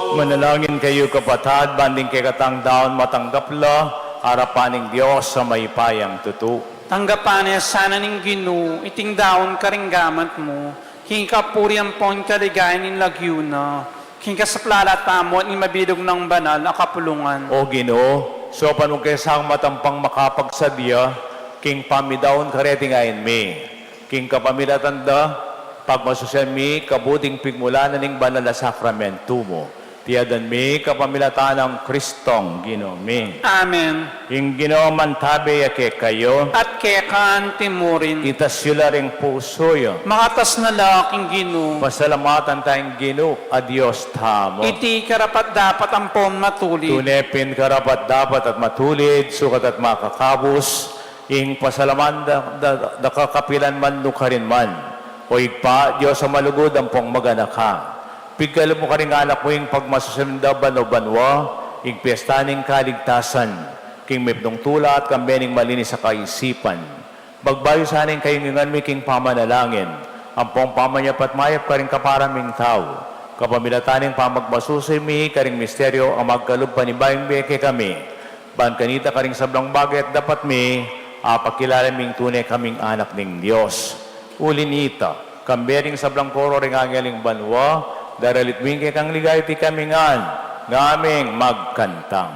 Manalangin kayo kapatad, banding kay katang daon matanggapla, harapaning Diyos sa may payang tutu. Tanggapan niya sana ning Ginoo, iting daon karinggamat mo, hingka puriang pon kaligayan in lagyuna, hingka sa plalatamo ni mabidog ng banal na kapulungan. O Ginoo, so panong kesang matampang makapagsadya, king pamidaon kareting ayin mi. King kapamilatanda, pagmasusyan mi, kabuting pigmula na ning banal na sakramento mo. Tiyadan mi, kapamilatan ng Kristong Ginoo mi. Amen. King Ginoo mantabi ake kayo, At kekan timurin, itasyula ring puso yo. makatas na laking Ginoo, Pasalamatan tayong Ginoo, adios tamo. iti karapat dapat ang pon matuli. Tunepin karapat dapat at matulid, sukat at makakabus, ing pasalaman da kakapilan man nukarin man. O igpa, Diyos sa malugod ang pong maganaka. Pigkala mo ka rin anak mo yung pagmasusunda bano banwa, ing piyestaning kaligtasan, king mipnong tula at kambening malinis sa kaisipan. Bagbayo saning kayungan mi king pamanalangin, ang pong pamanyapat mayap ka rin kaparaming tao. Kapamilataning pamagmasusoy mi, karing misteryo, ang magkalub panibayang beke kami. Ban kanita karing sablang bagay at dapat mi, pakilala ming tunay kaming anak ng Diyos. Ulinita, kambering sablang koro ring angeling banwa, daralit wingke kang ligay ti kamingan, ngaming magkantang.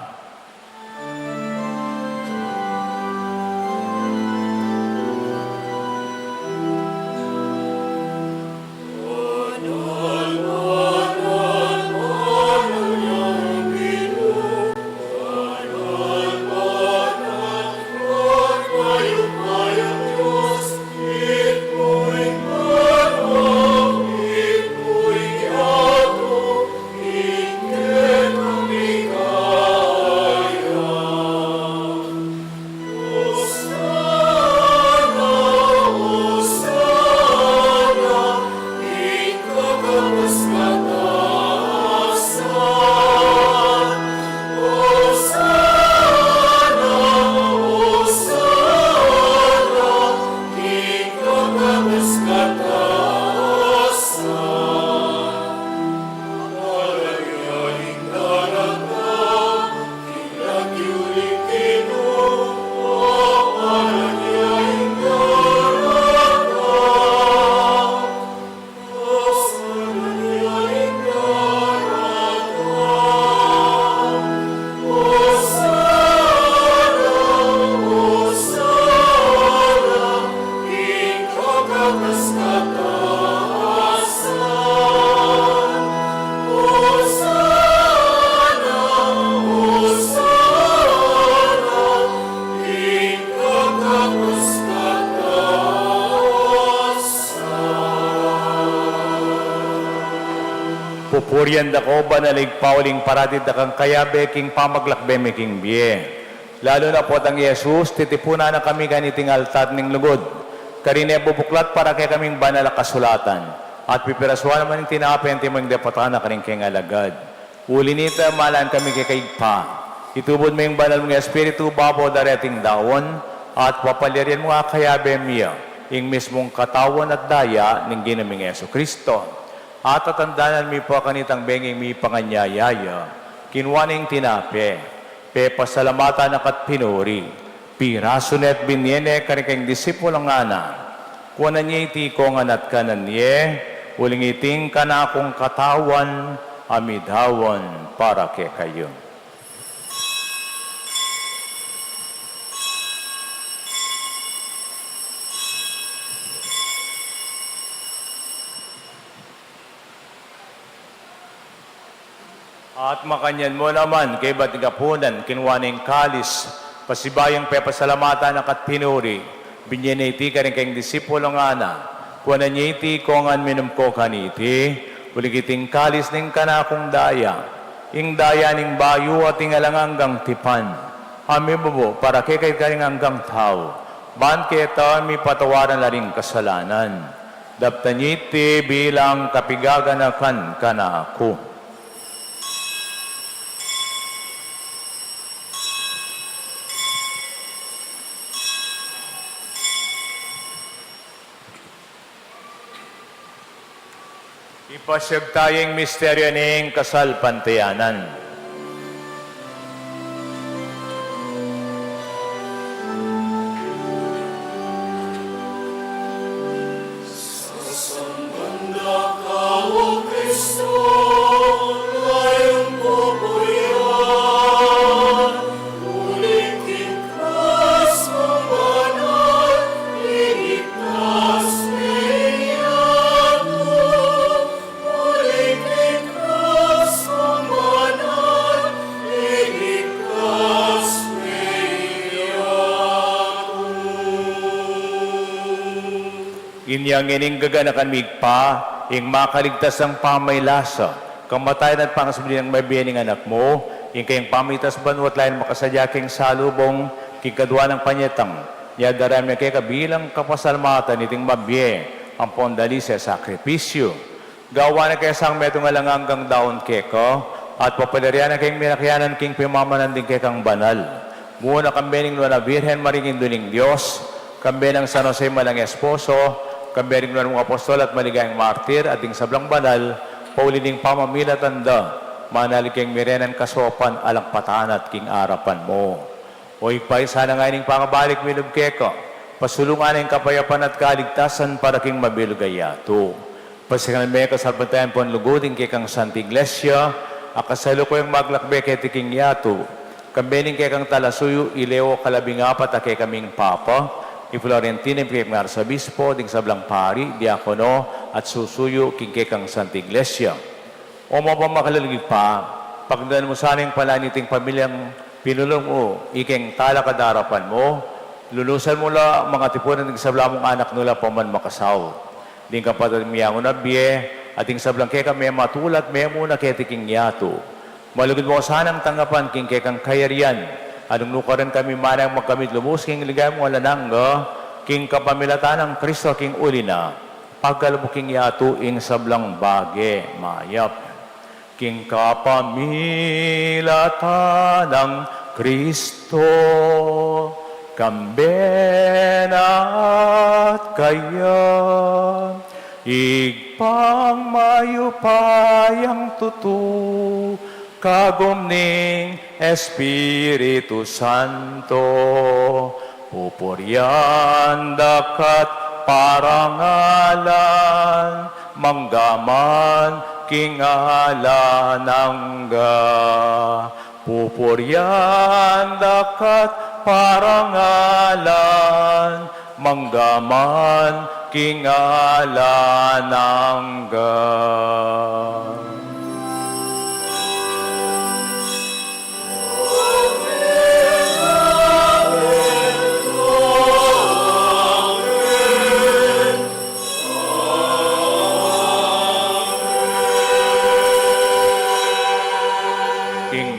Pupurian dako banalig pauling paratid dakang kayabe king pamaglakbe mi king biye. Lalo na po ang Yesus, titipuna na kami ganiting altar ning lugod. Karine bubuklat para kay kaming banal na kasulatan. At pipiraswa naman yung tinapin timong depatana karing king alagad. Ulinita malan kami kay kaigpa. Itubod mo yung banal mong espiritu babo dareting daon at papalirian mo nga kayabe miya. Ing mismong katawan at daya ng ginaming Yesu Kristo. At tatandanan mi po kanitang benging mi panganyayaya, kinwaning tinape, pe pasalamatan nakat pinuri, pirasunet binyene karikang disipulang ana, kuwanan niya iti ko nganat kanan niye, uling iting kanakong katawan, amidhawan para ke kayo. At makanyan mo naman, kay batigapunan, kinwaning kalis, pasibayang pepasalamatan nakat pinuri, binyeniti ka rin kayong disipulong ana, kuwanan niya iti kongan minumko kaniti, uligiting kalis ning kanakong daya, ing daya ning bayu at ing alanganggang tipan, ami bubo, para kay ka rin hanggang tao, ban keta mi patawaran na rin kasalanan, daptan niya iti bilang kapigaganakan kana ako. Ipasyag tayong misteryo ng kasal pantayanan. Sambanda ka, O Kristo, tayong pupurihan. Ulitin kas mong banal, iligtas niyato. Ulitin kas mong banal, iligtas niyato. Inyang ining gaganakan migpa, ing makaligtas ang pamaylasa, kamatayan at pangasubli ng mabiyaning anak mo, ing kayong pamitas banwat lain makasadya king salubong, king kadwa ng panyetang, yadaram niya kay kabilang kapasalmatan iting mabye, ang pondali sa sakripisyo. Gawa na kaya sang metong alanganggang daon keko, at papalaryan na kayong minakyanan king pimamanan din kay kang banal. Muna kambening na Virhen Maringin Duning Diyos, kambenang San Jose Malang Esposo, kambening ng mga apostol at maligayang martir, ating sablang banal, paulining pamamila tanda, manalig keng mirenan kasopan, alang patan at king arapan mo. O ipay, sana nga ining pangabalik minubkeko, pasulungan ang kapayapan at kaligtasan para king mabilgayato. Pasikan may kasalpatayan po ang lugoding kay kang Santa Iglesia, akasalo ko yung maglakbe kay tiking yato, kambening kay kang talasuyo, ileo kalabing apat kay kaming papa, i-Florentine kay mga arsabispo, ding sablang pari, diakono, at susuyo kay kang Santa Iglesia. O mapamakalalagig pa, pagdaan mo sana yung palaniting pamilyang pinulong mo, ikeng talakadarapan mo, lulusan mo la mga tipunan ng sablang mong anak nula paman makasaw. Ding kapatid miyango na biye, at ding sablang kay kami matulat, may muna kay tiking yato. Malugod mo sanang tanggapan king kay kang kayarian, anong nukaran kami manang magkamit lubos, king ligay mo alanangga, king kapamilatan ng Kristo, king ulina, pagkalabuking yato ing sablang bage, mayap. King kapamilatan ng Kristo, kambena at kaya, igpang mayupayang tutu, kagumning Espiritu Santo, pupuryan dakat parangalan, manggaman kingalan nangga. Pupuryan dakat parangalan, manggaman kingalan nangga.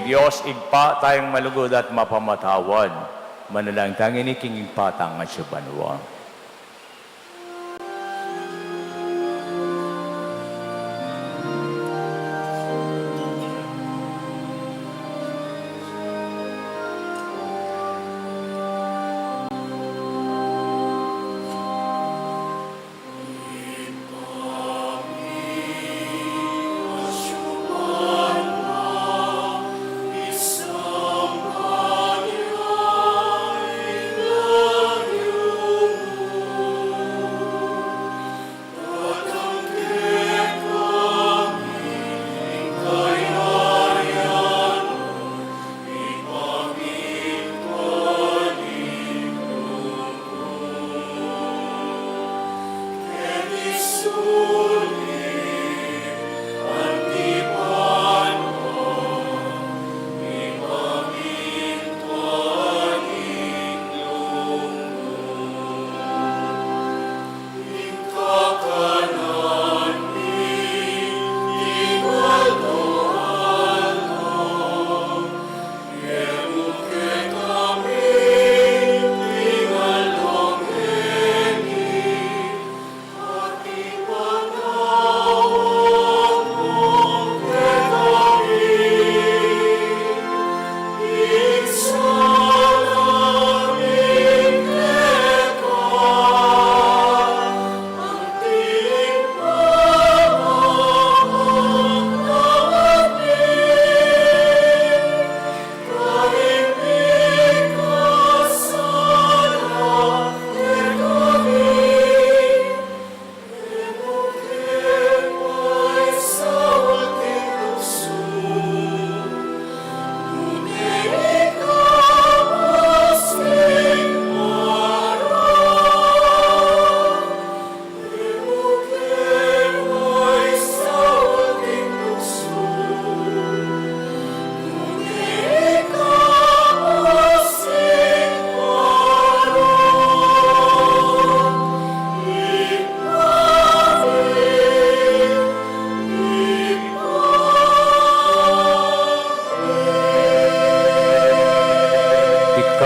Diyos, igpa tayong malugod at mapamatawan. Manalang tangin ni King igpatang at siya banwa. Isang kanya, ilalim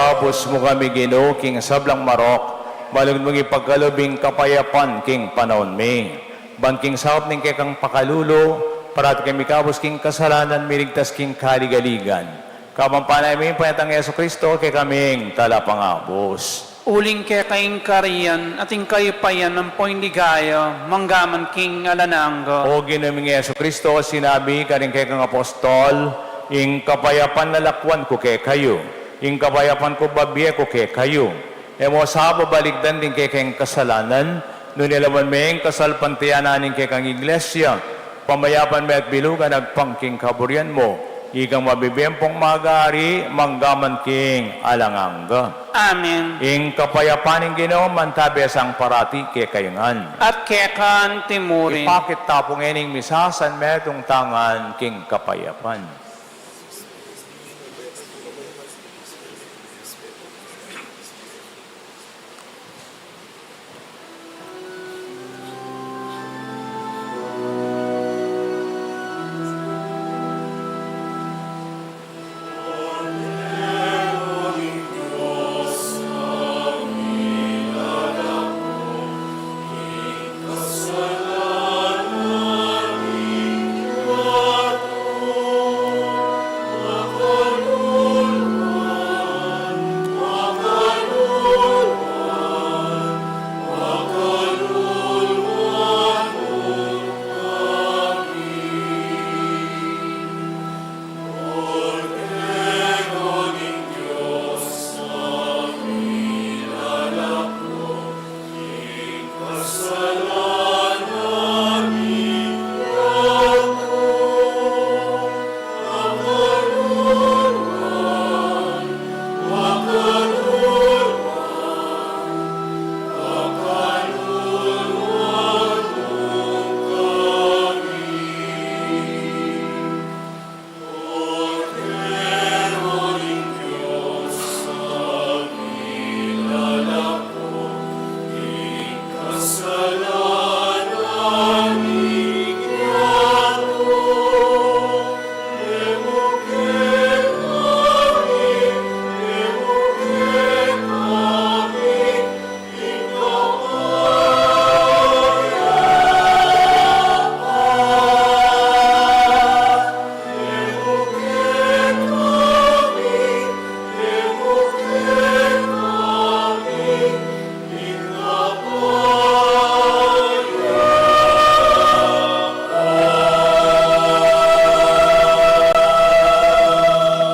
Gabos mo kami Ginoo king sablang marok, balog mong ipagkalubing kapayapan king panahon mi. Banking sahop ning kekang pakalulo, parat kami kabos king kasalanan, mirigtas king kaligaligan. Kamampanay mi payatang Yeso Kristo, kay kaming talapangabos. Uling ke kayong kariyan, ating kayo payan ng poing ligaya, manggaman king alananga. O ginaming Yeso Kristo, sinabi karing kay kang apostol, ing kapayapan lalakwan ko kay kayo, ing kapayapan ko babiye ko kay kayo. Emo sa babaligdan din kay kayong kasalanan, no nilaman may kasalpantiyanan ning kay kang iglesia, pamayapan may at bilugan agpangking kaburian mo, igang mabibempong magari, manggaman king alanganga. Amen. Ing kapayapan ng Ginoo mantabi sang parati kay kayungan. At kekan timurin. Ipakit tapong ening misasan metong tangan king kapayapan.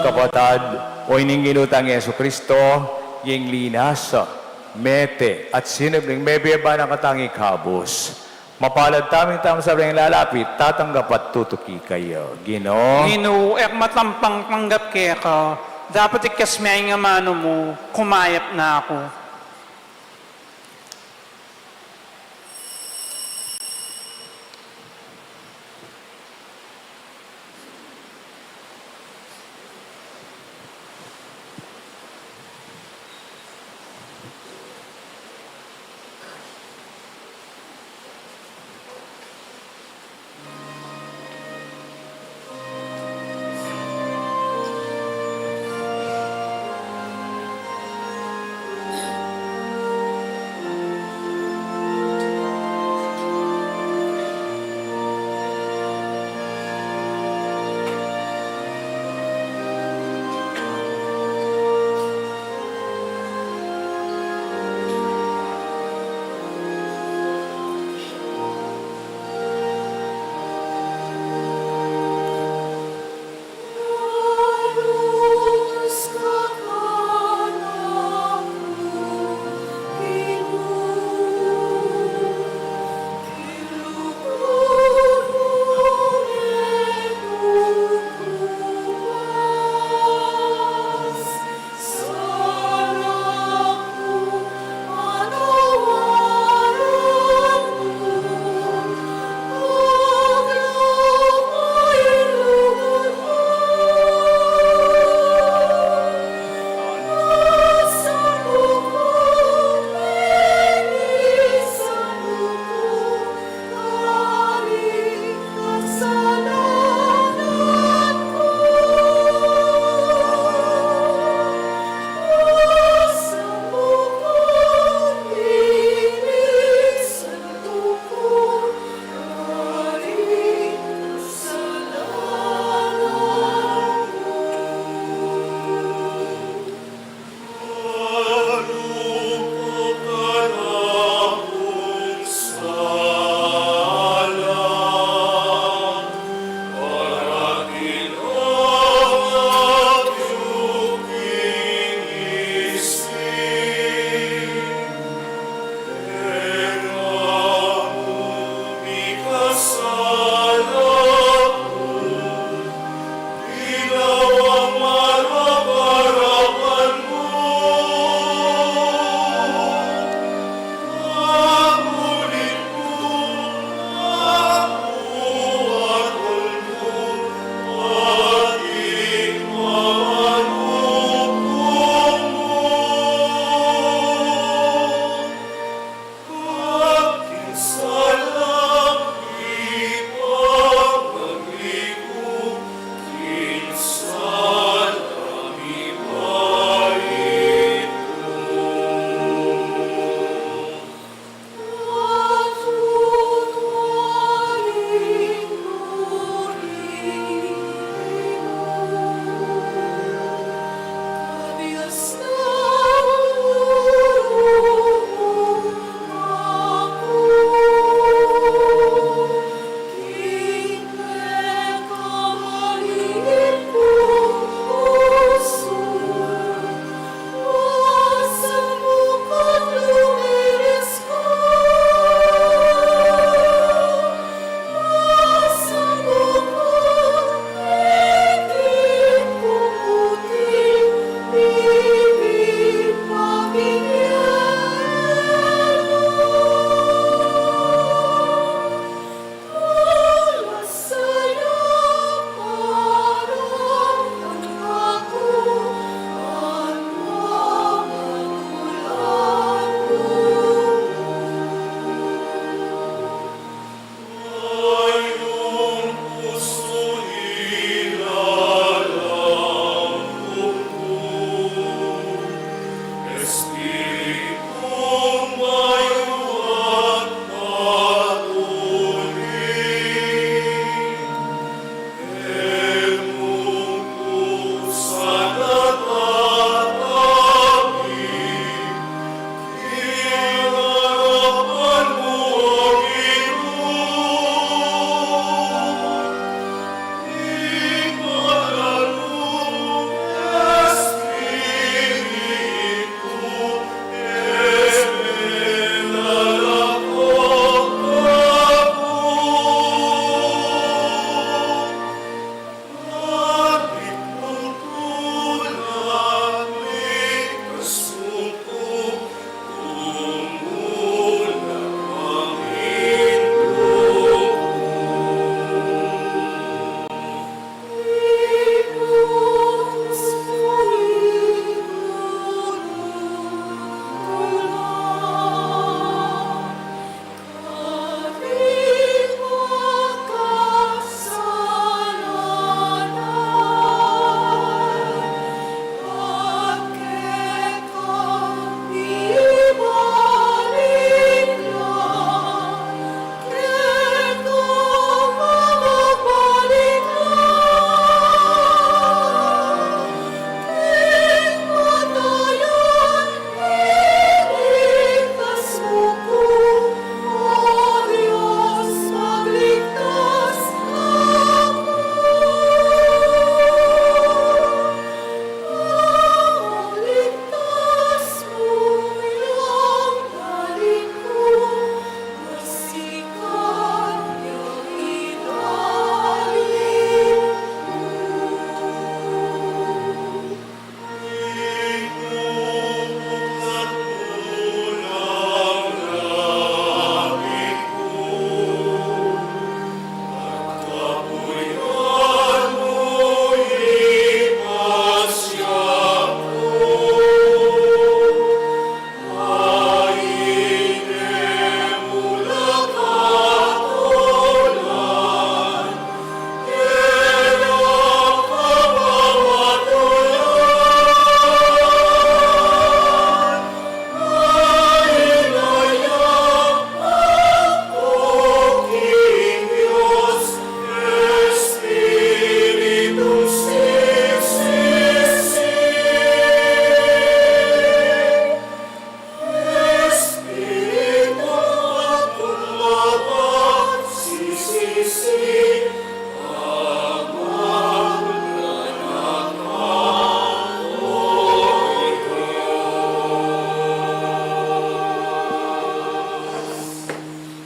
Kapatad, o ining ginutang Yeso Kristo, yung linas, mete, at sinabling may biyaba ng katangi kabos. Mapalad taming sa ring lalapit, tatanggap at tutuki kayo. Ginoo. Ginoo, ek matampang panggap keka, dapat ikasmay nga mano mo, kumayap na ako.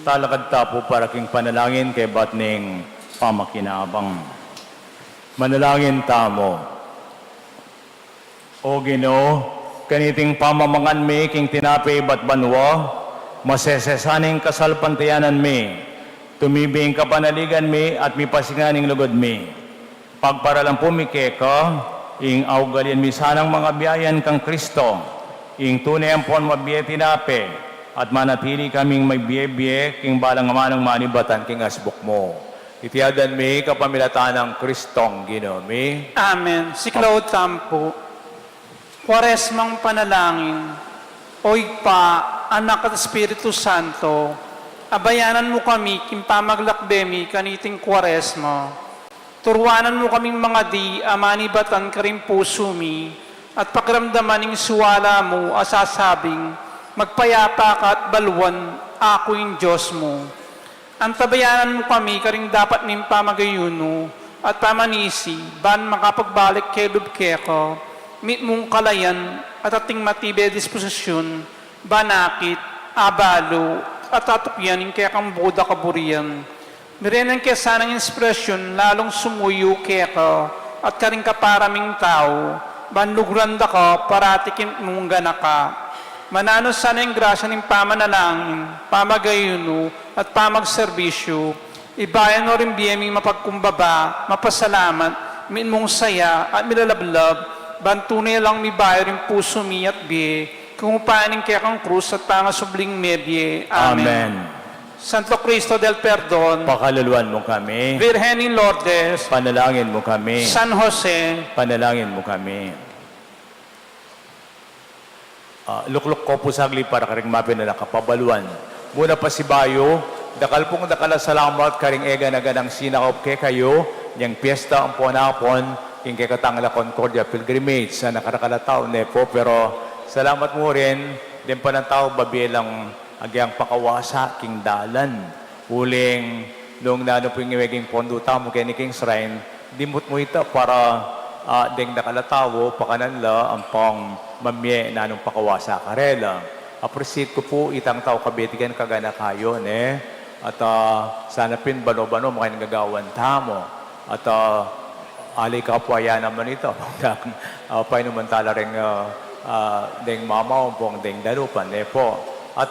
talakad tapo para king panalangin kay batning pamakinabang. Manalangin tamo. O Ginoo, kaniting pamamangan mi king tinapi bat banwa, masesesaning kasalpantayanan mi, tumibing kapanaligan mi at mi pasinganing lugod mi. Pagparalan po mi keka, ing augalyan mi sanang mga biyayan kang Kristo, ing tunay ang pon mabiye tinapi, at manatili kaming may biye-biye king balang amanang manibatan king asbuk mo. Itiadan mi kapamilatan ng Kristong Ginoo mi. Amen. Si Claude Tampo, Kwaresmang panalangin, Oy pa, Anak at Espiritu Santo, abayanan mo kami, kimpamaglakbemi, kaniting Kwaresma. Turwanan mo kaming mga di, amanibatan ka rin puso mi, at pakiramdaman ng suwala mo, asasabing, magpayapa ka at balwan, ako yung Diyos mo. Antabayanan mo kami, karing dapat ning pamagayuno, at pamanisi, ban makapagbalik kay Lubkeko, mit mong kalayan at ating matibe disposisyon, banakit, abalo, at atukyan ng kaya kang buda kaburian. Mirenang kaya sanang inspirasyon, lalong sumuyo kaya ka, at karing kaparaming tao, banlugranda ka, paratikin mong ganaka. Manano sana yung grasya ng pamanalangin, pamagayuno, at pamagserbisyo, ibayan mo rin biyeming mapagkumbaba, mapasalamat, min mong saya, at milalablab, bantunay lang mi bayo rin puso mi at biye, kung upanin kaya kang krus at pangasubling medye. Amen. Amen. Santo Cristo del Perdon, Pakaluluan mo kami. Virgen in Lourdes, Panalangin mo kami. San Jose, Panalangin mo kami. Lukluk ko po sagli para karing mapin na nakapabaluan. Muna pa si Bayo, dakal pong dakala salamat karing ega na ganang sinakop ke kayo, niyang piyesta ang ponapon, king kay Katangla Concordia Pilgrimage sa nakarakala tao po, pero salamat mo rin, din pa ng tao babilang agyang pakawasa king dalan. Uling, nung nano po yung iweging pondo tamo kay ni King Shrine, dimut mo ito para ding nakalatawo, pakananla, ang pang mamye na nung pakawasa karela. Appreciate ko po itang tao kabitigan kagana kayo, ne? At sana pin bano-bano makain gagawan tamo. At alay ka po ayan naman ito. Painumantala rin ding mama pong ding dalupan, ne po. At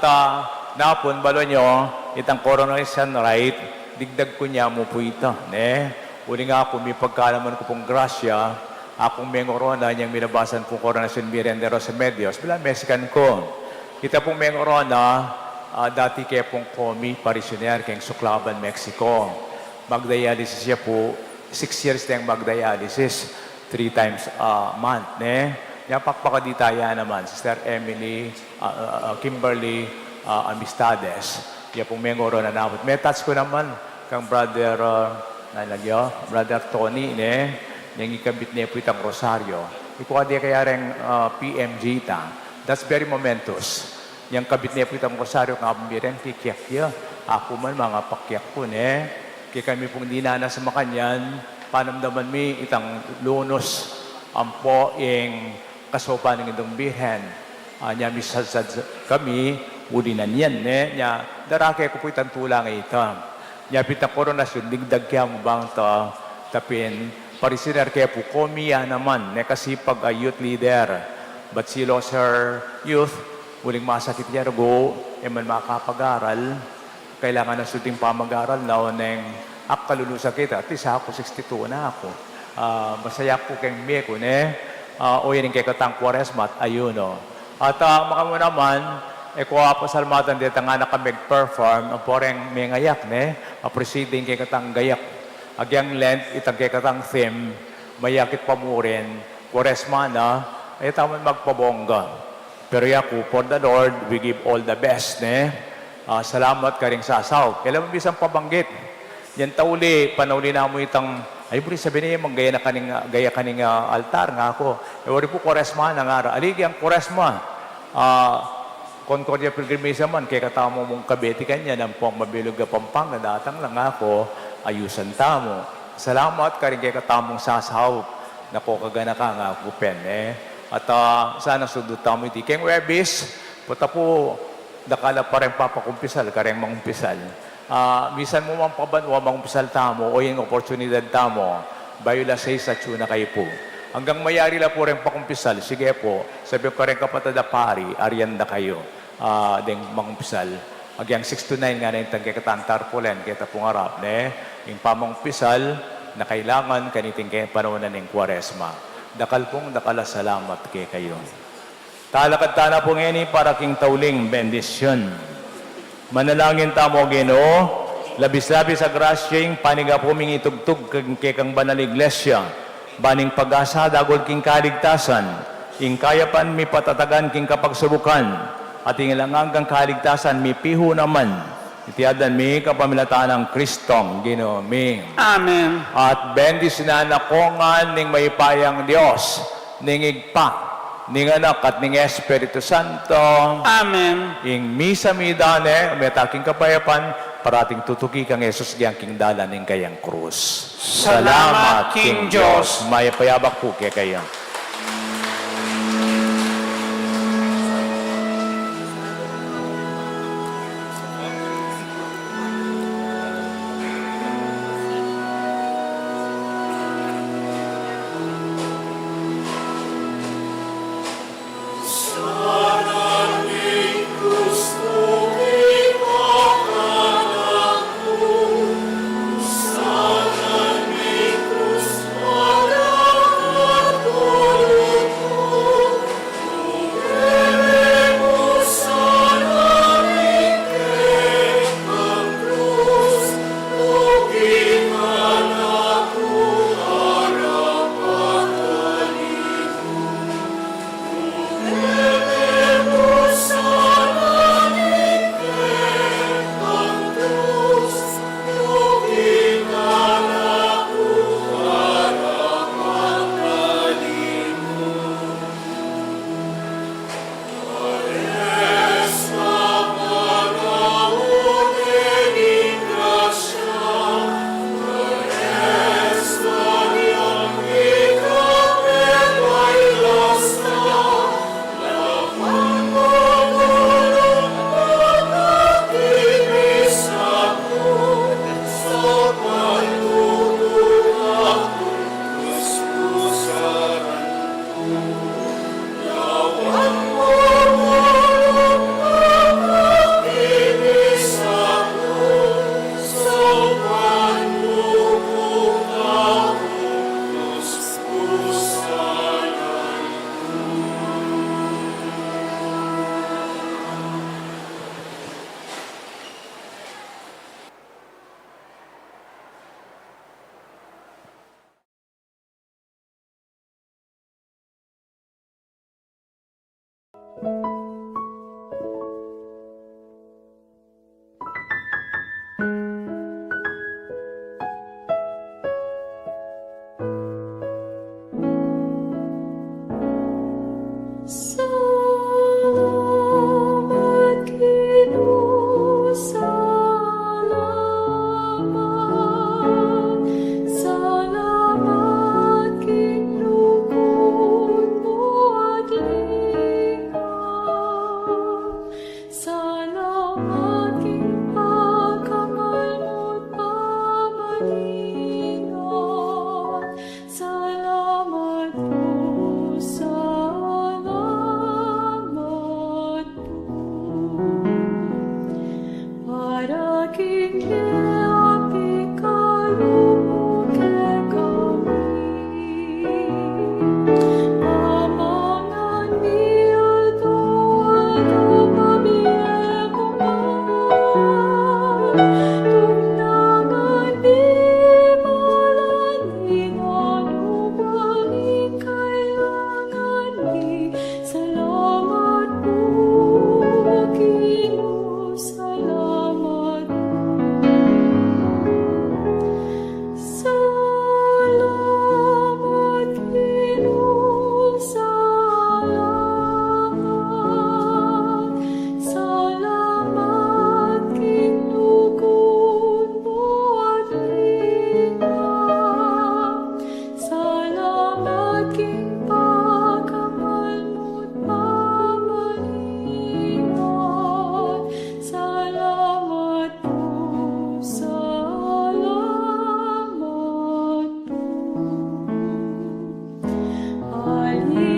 napon balo nyo, itang coronation right, digdag ko niya mo po ito, ne? Uli nga ako, may pagkalaman ko pong grasya, akong mengorona, niyang minabasan pong coronation Mirendero sa Medios, bila Mexican ko. Kita pong mengorona, dati kaya pong komi, parisyonер, kayong Suklaban, Mexico. Magdialysis siya po, 6 years na yung magdialysis, 3 times a month, ne? Yan pakpakaditaya naman, Sister Emily, Kimberly, Amistades. Yan pong mengorona na. May touch ko naman, kang brother, brother Tony, ne? Yang ikabit niya po itang rosaryo. Ikuha di kaya rin PMG ta. That's very momentous. Yang kabit niya po itang rosaryo, nga rin kikiyak niya. Ako man mga pakyak po, ne? Kaya kami pong dinana sa makanyan, panamdaman mi itang lunos ang po yung kasopan ng itong birhen. Nya misasad kami, ulinan yan, ne? Nya, darake ko po itang tulang ito. Nya pitang koronasyon, digdag kaya mo bang ta tapin, parisiner kaya po komiya naman, ne? Kasi pag youth leader, but si lost her youth, uling masakit niya, go, man makapag-aral, kailangan na suting pamag-aral na neng akalulusa kita. At isa ako, 62 na ako. Masaya po kayong meko, ne? O yan kay Katang Quaresma at ayuno. At makamu naman, kuha po salmatan dito nga na kami perform ang poreng may ngayak, ne? Appreciating kay Katang gayak. Agyang Lent, itang kay Katang theme, mayakit pa mo rin, Quaresma na, ay taman magpabongga. Pero yaku, for the Lord, we give all the best, ne? Salamat ka rin sasaw. Kailan mo bisang pabanggit? Yan tauli, panauli na mo itang, ay buri sabi niya, gaya kaning altar nga ako. Ewari po Quaresma na nga. Aligi ang Quaresma. Concordia Pilgrimage man, kaya katamo mong kabeti kanya, ng pong mabilog na Pampanga, datang lang ako, ayusan tamo. Salamat ka rin kaya katamong sasaw. Nako, kagana ka nga, kupen, eh. At sana sudot tamo iti. Keng Webis, puta po, dakala pa rin papakumpisal, kareng mangumpisal. Bisan mo mang pabanwa mangumpisal tamo o yung oportunidad tamo, bayo la sa tuna kayo po. Hanggang mayari la po rin pakumpisal, sige po, sabi ko rin kapatada pari, arianda kayo, ding mangumpisal. Agyang 6 to 9 nga na yung tangkikatantar po len, kita pong harap, ne? Yung pamangumpisal na kailangan kaniting kayo panahon ng Kwaresma. Dakal pong dakala salamat kayo. Talakad tana po ngayon para king tauling bendisyon. Manalangin tamo Ginoo, labis-labis sa grasya yung paniga po ming itugtog kang banal iglesia, baning pag-asa dagol king kaligtasan, ing kayapan mi patatagan king kapagsubukan, at ingilangang kaligtasan mi piho naman, itiadan mi kapamilataan ng Kristong Ginoo mi. Amen. At bendis na nakongan ning maypayang Dios, ning igpa, ning anak at ning Espiritu Santo. Amen. Ing misa mi dane, umetaking kapayapan, parating tutuki kang Jesus diyang king dalan ning kayang krus. Salamat, King Diyos. May payabak po kaya kayo. langit.